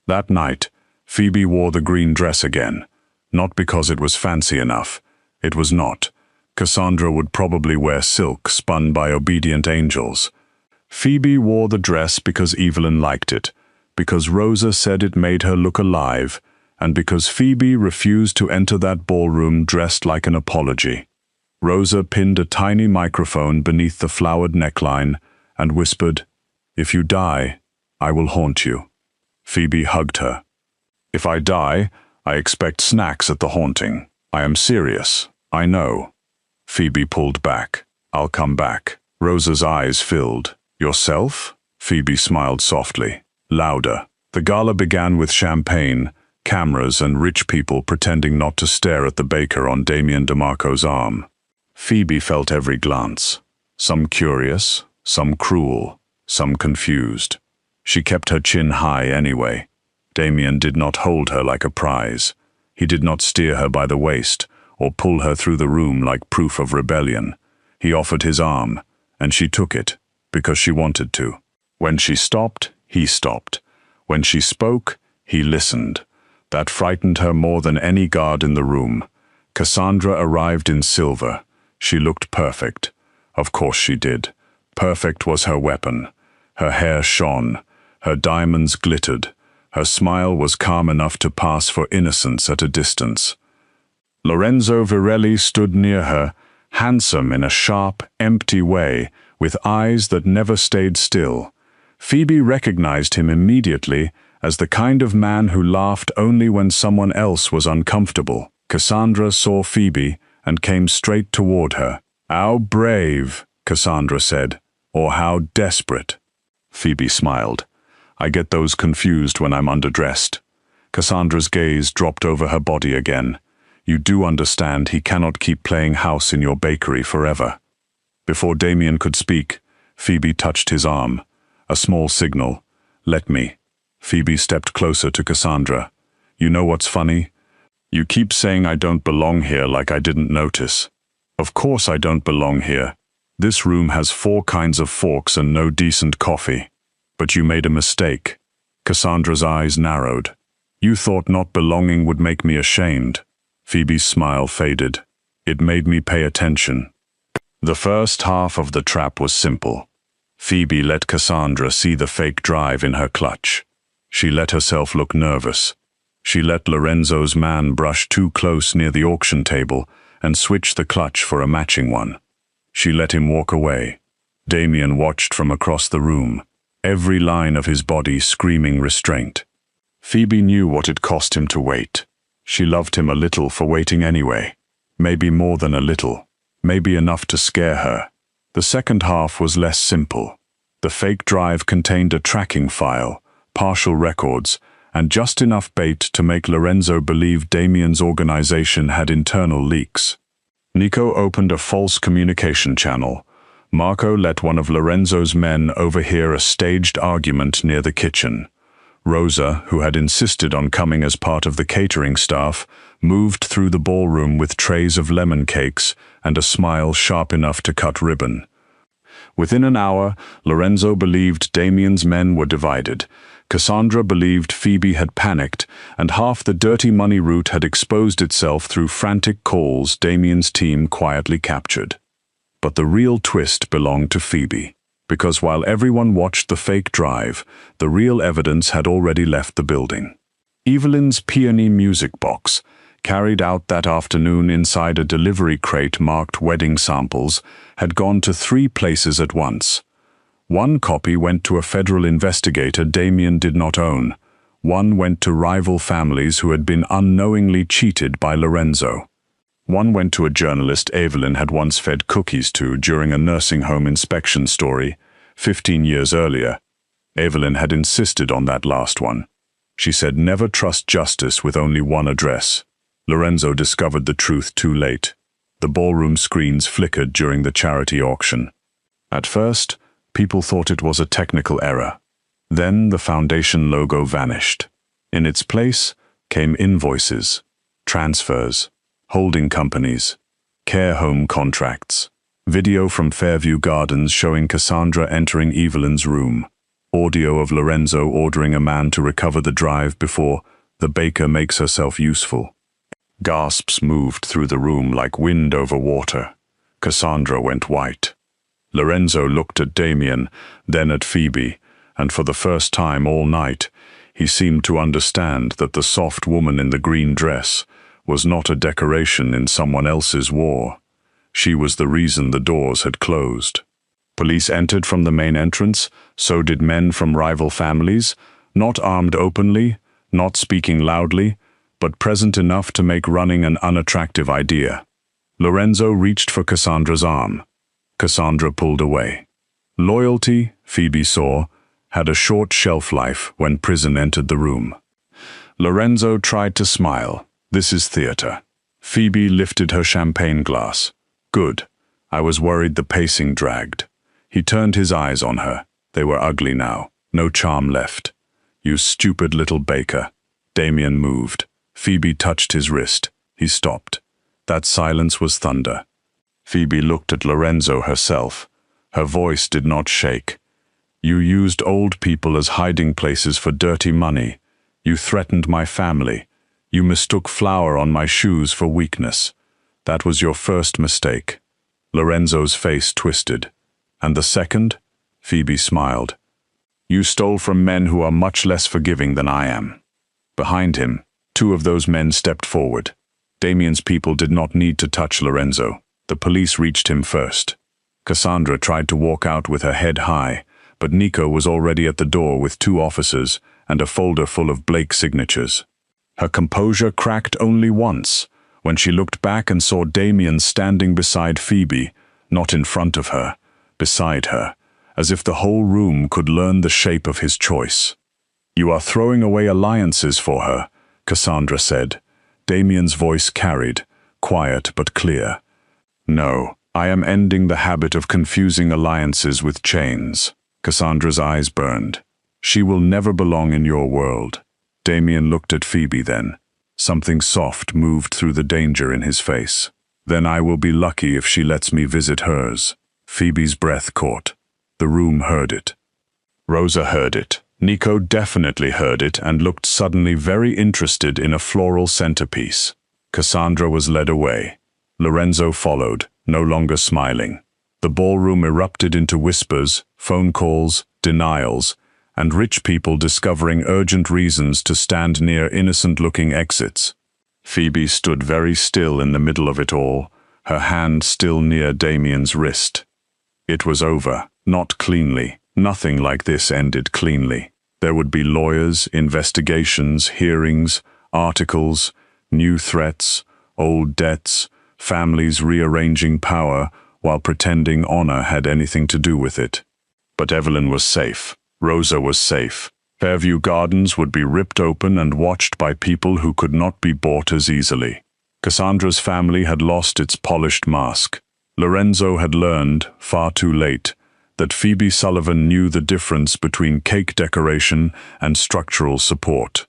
That night, Phoebe wore the green dress again, not because it was fancy enough. It was not. Cassandra would probably wear silk spun by obedient angels. Phoebe wore the dress because Evelyn liked it, because Rosa said it made her look alive, and because Phoebe refused to enter that ballroom dressed like an apology. Rosa pinned a tiny microphone beneath the flowered neckline and whispered, "If you die, I will haunt you." Phoebe hugged her. "If I die, I expect snacks at the haunting. I am serious, I know." Phoebe pulled back. "I'll come back." Rosa's eyes filled. "Yourself?" Phoebe smiled softly, louder. The gala began with champagne, cameras, and rich people pretending not to stare at the baker on Damien DeMarco's arm. Phoebe felt every glance. Some curious, some cruel, some confused. She kept her chin high anyway. Damien did not hold her like a prize. He did not steer her by the waist or pull her through the room like proof of rebellion. He offered his arm, and she took it, because she wanted to. When she stopped, he stopped. When she spoke, he listened. That frightened her more than any guard in the room. Cassandra arrived in silver. She looked perfect. Of course she did. Perfect was her weapon. Her hair shone. Her diamonds glittered. Her smile was calm enough to pass for innocence at a distance. Lorenzo Virelli stood near her, handsome in a sharp, empty way, with eyes that never stayed still. Phoebe recognized him immediately as the kind of man who laughed only when someone else was uncomfortable. Cassandra saw Phoebe and came straight toward her. "How brave," Cassandra said, "or how desperate." Phoebe smiled. "I get those confused when I'm underdressed." Cassandra's gaze dropped over her body again. "You do understand he cannot keep playing house in your bakery forever." Before Damien could speak, Phoebe touched his arm. A small signal. "Let me." Phoebe stepped closer to Cassandra. "You know what's funny? You keep saying I don't belong here like I didn't notice. Of course I don't belong here. This room has 4 kinds of forks and no decent coffee. But you made a mistake." Cassandra's eyes narrowed. "You thought not belonging would make me ashamed." Phoebe's smile faded. "It made me pay attention." The first half of the trap was simple. Phoebe let Cassandra see the fake drive in her clutch. She let herself look nervous. She let Lorenzo's man brush too close near the auction table and switch the clutch for a matching one. She let him walk away. Damien watched from across the room, every line of his body screaming restraint. Phoebe knew what it cost him to wait. She loved him a little for waiting anyway. Maybe more than a little. Maybe enough to scare her. The second half was less simple. The fake drive contained a tracking file, partial records, and just enough bait to make Lorenzo believe Damien's organization had internal leaks. Nico opened a false communication channel. Marco let one of Lorenzo's men overhear a staged argument near the kitchen. Rosa, who had insisted on coming as part of the catering staff, moved through the ballroom with trays of lemon cakes and a smile sharp enough to cut ribbon. Within an hour, Lorenzo believed Damien's men were divided. Cassandra believed Phoebe had panicked, and half the dirty money route had exposed itself through frantic calls Damien's team quietly captured. But the real twist belonged to Phoebe, because while everyone watched the fake drive, the real evidence had already left the building. Evelyn's peony music box, carried out that afternoon inside a delivery crate marked wedding samples, had gone to 3 places at once. One copy went to a federal investigator Damien did not own. One went to rival families who had been unknowingly cheated by Lorenzo. One went to a journalist Evelyn had once fed cookies to during a nursing home inspection story, 15 years earlier. Evelyn had insisted on that last one. She said never trust justice with only one address. Lorenzo discovered the truth too late. The ballroom screens flickered during the charity auction. At first, people thought it was a technical error. Then the foundation logo vanished. In its place came invoices, transfers, holding companies, care home contracts, video from Fairview Gardens showing Cassandra entering Evelyn's room, audio of Lorenzo ordering a man to recover the drive before the baker makes herself useful. Gasps moved through the room like wind over water. Cassandra went white. Lorenzo looked at Damien, then at Phoebe, and for the first time all night, he seemed to understand that the soft woman in the green dress was not a decoration in someone else's war. She was the reason the doors had closed. Police entered from the main entrance, so did men from rival families, not armed openly, not speaking loudly, but present enough to make running an unattractive idea. Lorenzo reached for Cassandra's arm. Cassandra pulled away. Loyalty, Phoebe saw, had a short shelf life when prison entered the room. Lorenzo tried to smile. This is theater. Phoebe lifted her champagne glass. Good. I was worried the pacing dragged. He turned his eyes on her. They were ugly now. No charm left. You stupid little baker. Damien moved. Phoebe touched his wrist. He stopped. That silence was thunder. Phoebe looked at Lorenzo herself. Her voice did not shake. You used old people as hiding places for dirty money. You threatened my family. You mistook flour on my shoes for weakness. That was your first mistake. Lorenzo's face twisted. And the second? Phoebe smiled. You stole from men who are much less forgiving than I am. Behind him, two of those men stepped forward. Damien's people did not need to touch Lorenzo. The police reached him first. Cassandra tried to walk out with her head high, but Nico was already at the door with two officers and a folder full of Blake's signatures. Her composure cracked only once, when she looked back and saw Damien standing beside Phoebe, not in front of her, beside her, as if the whole room could learn the shape of his choice. You are throwing away alliances for her, Cassandra said. Damien's voice carried, quiet but clear. No, I am ending the habit of confusing alliances with chains. Cassandra's eyes burned. She will never belong in your world. Damien looked at Phoebe then. Something soft moved through the danger in his face. Then I will be lucky if she lets me visit hers. Phoebe's breath caught. The room heard it. Rosa heard it. Nico definitely heard it and looked suddenly very interested in a floral centerpiece. Cassandra was led away. Lorenzo followed, no longer smiling. The ballroom erupted into whispers, phone calls, denials, and rich people discovering urgent reasons to stand near innocent-looking exits. Phoebe stood very still in the middle of it all, her hand still near Damien's wrist. It was over, not cleanly. Nothing like this ended cleanly. There would be lawyers, investigations, hearings, articles, new threats, old debts, families rearranging power while pretending honor had anything to do with it. But Evelyn was safe. Rosa was safe. Fairview Gardens would be ripped open and watched by people who could not be bought as easily. Cassandra's family had lost its polished mask. Lorenzo had learned, far too late, that Phoebe Sullivan knew the difference between cake decoration and structural support.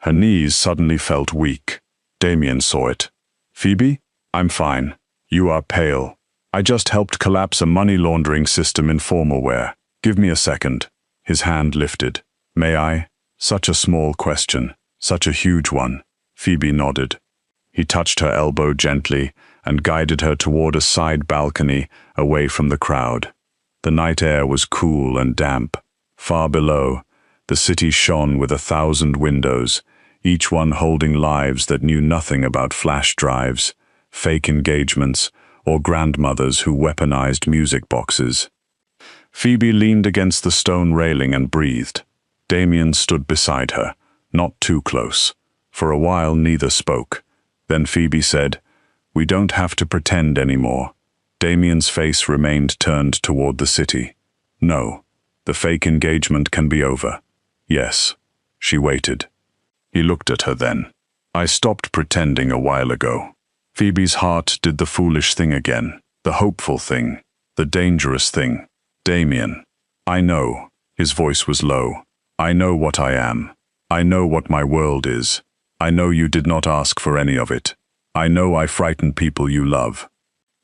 Her knees suddenly felt weak. Damien saw it. Phoebe? I'm fine. You are pale. I just helped collapse a money laundering system in formal wear. Give me a second. His hand lifted. May I? Such a small question. Such a huge one. Phoebe nodded. He touched her elbow gently and guided her toward a side balcony away from the crowd. The night air was cool and damp. Far below, the city shone with 1,000 windows, each one holding lives that knew nothing about flash drives, fake engagements, or grandmothers who weaponized music boxes. Phoebe leaned against the stone railing and breathed. Damien stood beside her, not too close. For a while neither spoke. Then Phoebe said, "We don't have to pretend anymore." Damien's face remained turned toward the city. No, the fake engagement can be over. Yes. She waited. He looked at her then. I stopped pretending a while ago. Phoebe's heart did the foolish thing again, the hopeful thing, the dangerous thing. Damien, I know. His voice was low. I know what I am. I know what my world is. I know you did not ask for any of it. I know I frighten people you love.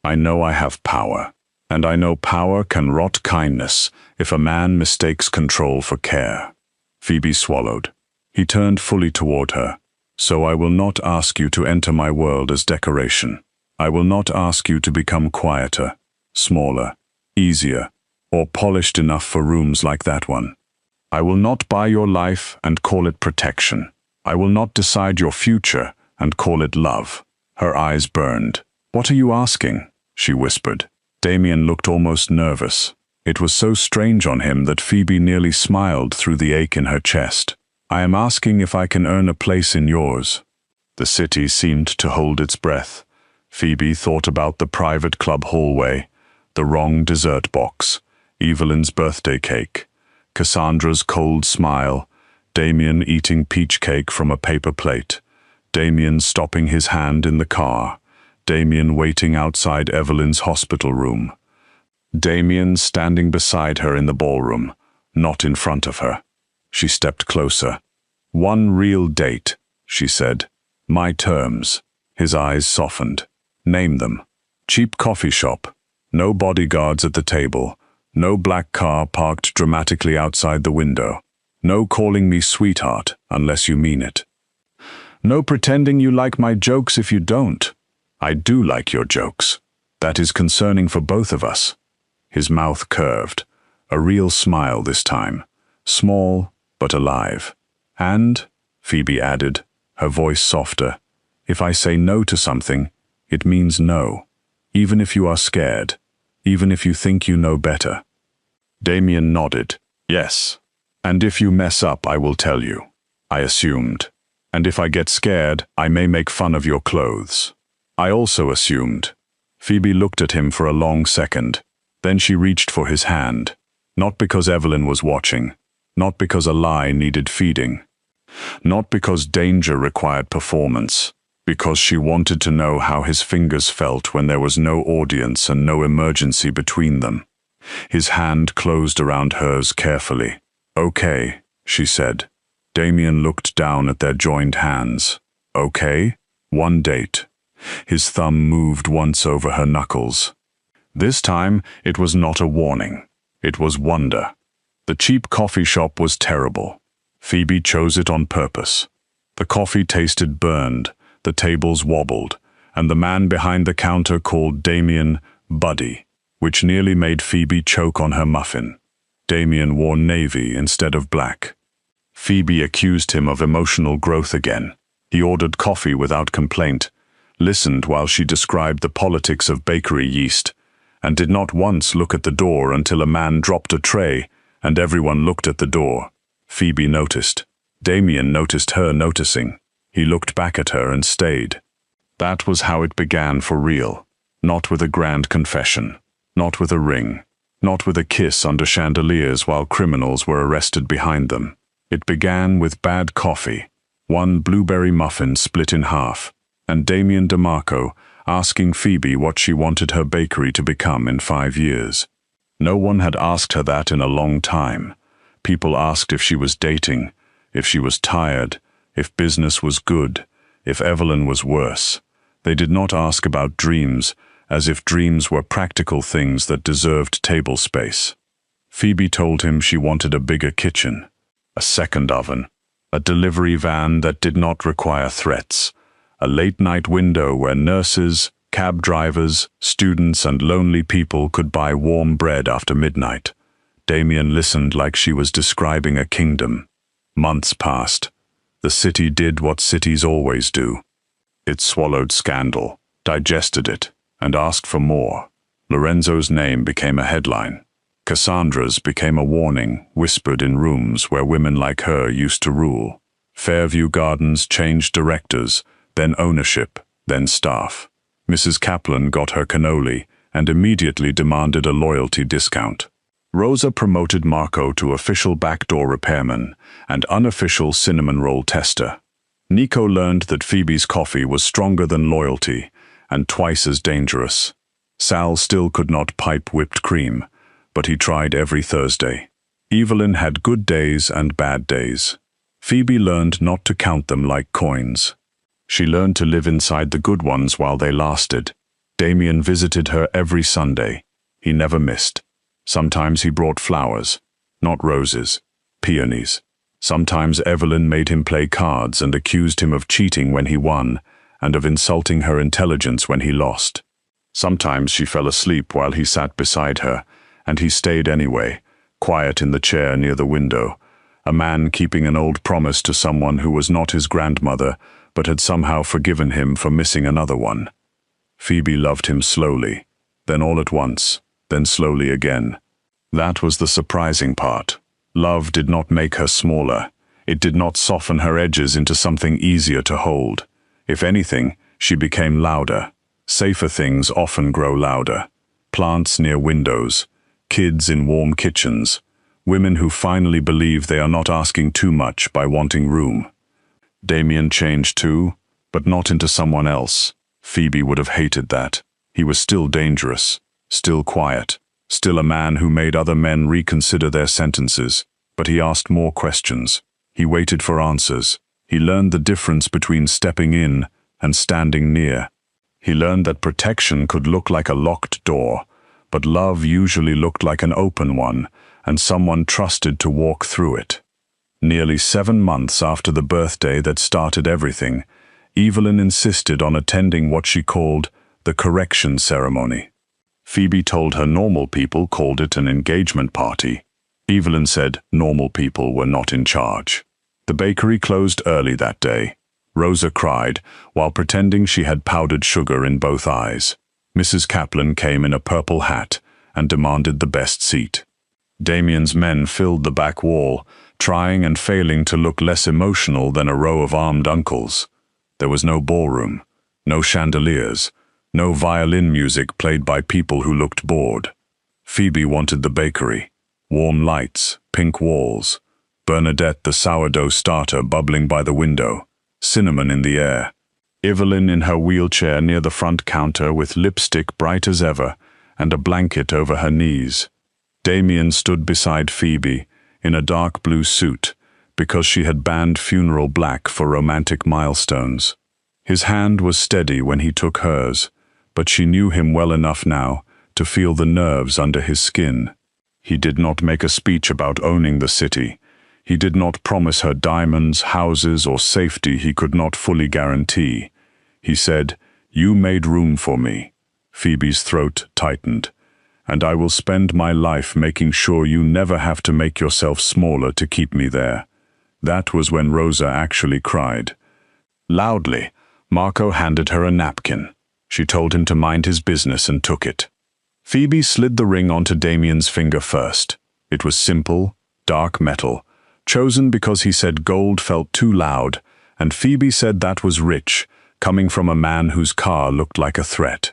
I know I have power, and I know power can rot kindness if a man mistakes control for care. Phoebe swallowed. He turned fully toward her. So I will not ask you to enter my world as decoration. I will not ask you to become quieter, smaller, easier, or polished enough for rooms like that one. I will not buy your life and call it protection. I will not decide your future and call it love. Her eyes burned. What are you asking? She whispered. Damien looked almost nervous. It was so strange on him that Phoebe nearly smiled through the ache in her chest. I am asking if I can earn a place in yours. The city seemed to hold its breath. Phoebe thought about the private club hallway, the wrong dessert box, Evelyn's birthday cake, Cassandra's cold smile, Damien eating peach cake from a paper plate, Damien stopping his hand in the car, Damien waiting outside Evelyn's hospital room, Damien standing beside her in the ballroom, not in front of her. She stepped closer. One real date, she said. My terms. His eyes softened. Name them. Cheap coffee shop. No bodyguards at the table. No black car parked dramatically outside the window. No calling me sweetheart unless you mean it. No pretending you like my jokes if you don't. I do like your jokes. That is concerning for both of us. His mouth curved. A real smile this time. Small, but alive. And, Phoebe added, her voice softer, if I say no to something, it means no. Even if you are scared. Even if you think you know better. Damien nodded. Yes. And if you mess up, I will tell you. I assumed. And if I get scared, I may make fun of your clothes. I also assumed. Phoebe looked at him for a long second. Then she reached for his hand. Not because Evelyn was watching. Not because a lie needed feeding. Not because danger required performance. Because she wanted to know how his fingers felt when there was no audience and no emergency between them. His hand closed around hers carefully. Okay, she said. Damien looked down at their joined hands. Okay? One date. His thumb moved once over her knuckles. This time, it was not a warning. It was wonder. The cheap coffee shop was terrible. Phoebe chose it on purpose. The coffee tasted burned, the tables wobbled, and the man behind the counter called Damien Buddy, which nearly made Phoebe choke on her muffin. Damien wore navy instead of black. Phoebe accused him of emotional growth again. He ordered coffee without complaint, listened while she described the politics of bakery yeast, and did not once look at the door until a man dropped a tray and everyone looked at the door. Phoebe noticed. Damien noticed her noticing. He looked back at her and stayed. That was how it began for real. Not with a grand confession. Not with a ring. Not with a kiss under chandeliers while criminals were arrested behind them. It began with bad coffee, one blueberry muffin split in half, and Damien DeMarco asking Phoebe what she wanted her bakery to become in 5 years. No one had asked her that in a long time. People asked if she was dating, if she was tired, if business was good, if Evelyn was worse. They did not ask about dreams, as if dreams were practical things that deserved table space. Phoebe told him she wanted a bigger kitchen, a second oven, a delivery van that did not require threats, a late-night window where nurses, cab drivers, students, and lonely people could buy warm bread after midnight. Damien listened like she was describing a kingdom. Months passed. The city did what cities always do. It swallowed scandal, digested it, and asked for more. Lorenzo's name became a headline. Cassandra's became a warning, whispered in rooms where women like her used to rule. Fairview Gardens changed directors, then ownership, then staff. Mrs. Kaplan got her cannoli and immediately demanded a loyalty discount. Rosa promoted Marco to official backdoor repairman and unofficial cinnamon roll tester. Nico learned that Phoebe's coffee was stronger than loyalty and twice as dangerous. Sal still could not pipe whipped cream, but he tried every Thursday. Evelyn had good days and bad days. Phoebe learned not to count them like coins. She learned to live inside the good ones while they lasted. Damien visited her every Sunday. He never missed. Sometimes he brought flowers, not roses, peonies. Sometimes Evelyn made him play cards and accused him of cheating when he won and of insulting her intelligence when he lost. Sometimes she fell asleep while he sat beside her, and he stayed anyway, quiet in the chair near the window, a man keeping an old promise to someone who was not his grandmother but had somehow forgiven him for missing another one. Phoebe loved him slowly, then all at once, then slowly again. That was the surprising part. Love did not make her smaller. It did not soften her edges into something easier to hold. If anything, she became louder. Safer things often grow louder. Plants near windows, kids in warm kitchens, women who finally believe they are not asking too much by wanting room. Damien changed too, but not into someone else. Phoebe would have hated that. He was still dangerous, still quiet, still a man who made other men reconsider their sentences, but he asked more questions. He waited for answers. He learned the difference between stepping in and standing near. He learned that protection could look like a locked door, but love usually looked like an open one, and someone trusted to walk through it. Nearly 7 months after the birthday that started everything, Evelyn insisted on attending what she called the correction ceremony. Phoebe told her normal people called it an engagement party. Evelyn said normal people were not in charge. The bakery closed early that day. Rosa cried while pretending she had powdered sugar in both eyes. Mrs. Kaplan came in a purple hat and demanded the best seat. Damien's men filled the back wall, trying and failing to look less emotional than a row of armed uncles. There was no ballroom, no chandeliers, no violin music played by people who looked bored. Phoebe wanted the bakery. Warm lights, pink walls, Bernadette the sourdough starter bubbling by the window, cinnamon in the air. Evelyn in her wheelchair near the front counter with lipstick bright as ever and a blanket over her knees. Damien stood beside Phoebe in a dark blue suit because she had banned funeral black for romantic milestones. His hand was steady when he took hers, but she knew him well enough now to feel the nerves under his skin. He did not make a speech about owning the city. He did not promise her diamonds, houses, or safety he could not fully guarantee. He said, "You made room for me." Phoebe's throat tightened. "And I will spend my life making sure you never have to make yourself smaller to keep me there." That was when Rosa actually cried. Loudly, Marco handed her a napkin. She told him to mind his business and took it. Phoebe slid the ring onto Damien's finger first. It was simple, dark metal, chosen because he said gold felt too loud, and Phoebe said that was rich, coming from a man whose car looked like a threat.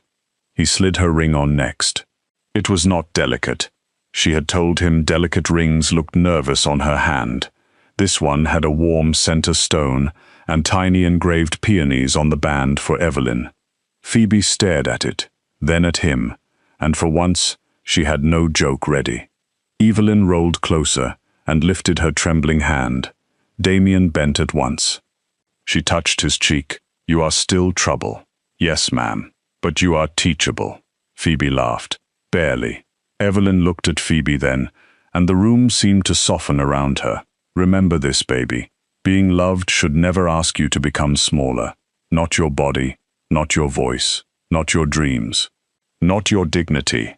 He slid her ring on next. It was not delicate. She had told him delicate rings looked nervous on her hand. This one had a warm center stone and tiny engraved peonies on the band for Evelyn. Phoebe stared at it, then at him, and for once she had no joke ready. Evelyn rolled closer and lifted her trembling hand. Damien bent at once. She touched his cheek. "You are still trouble." "Yes, ma'am, but you are teachable." Phoebe laughed. "Barely." Evelyn looked at Phoebe then, and the room seemed to soften around her. "Remember this, baby. Being loved should never ask you to become smaller. Not your body, not your voice, not your dreams, not your dignity."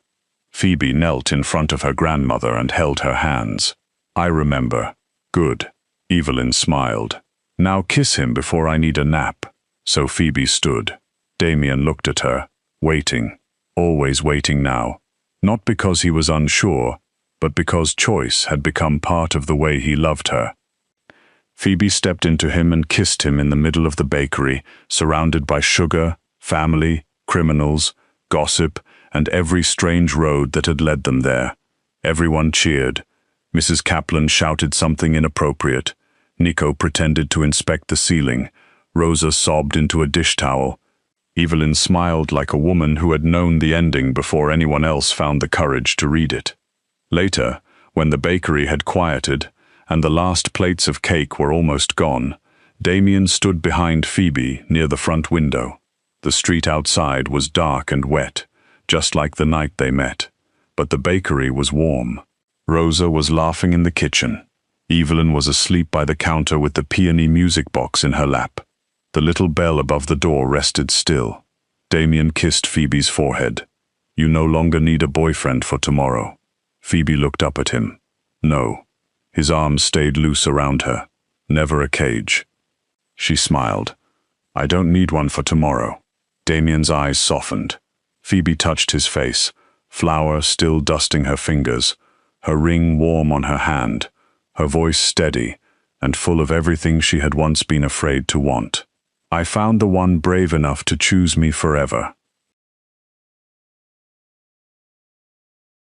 Phoebe knelt in front of her grandmother and held her hands. "I remember." "Good." Evelyn smiled. "Now kiss him before I need a nap." So Phoebe stood. Damien looked at her, waiting, always waiting now. Not because he was unsure, but because choice had become part of the way he loved her. Phoebe stepped into him and kissed him in the middle of the bakery, surrounded by sugar, family, criminals, gossip, and every strange road that had led them there. Everyone cheered. Mrs. Kaplan shouted something inappropriate. Nico pretended to inspect the ceiling. Rosa sobbed into a dish towel. Evelyn smiled like a woman who had known the ending before anyone else found the courage to read it. Later, when the bakery had quieted and the last plates of cake were almost gone, Damien stood behind Phoebe near the front window. The street outside was dark and wet, just like the night they met, but the bakery was warm. Rosa was laughing in the kitchen. Evelyn was asleep by the counter with the peony music box in her lap. The little bell above the door rested still. Damien kissed Phoebe's forehead. "You no longer need a boyfriend for tomorrow." Phoebe looked up at him. No. His arms stayed loose around her. Never a cage. She smiled. "I don't need one for tomorrow." Damien's eyes softened. Phoebe touched his face, flour still dusting her fingers, her ring warm on her hand, her voice steady and full of everything she had once been afraid to want. "I found the one brave enough to choose me forever."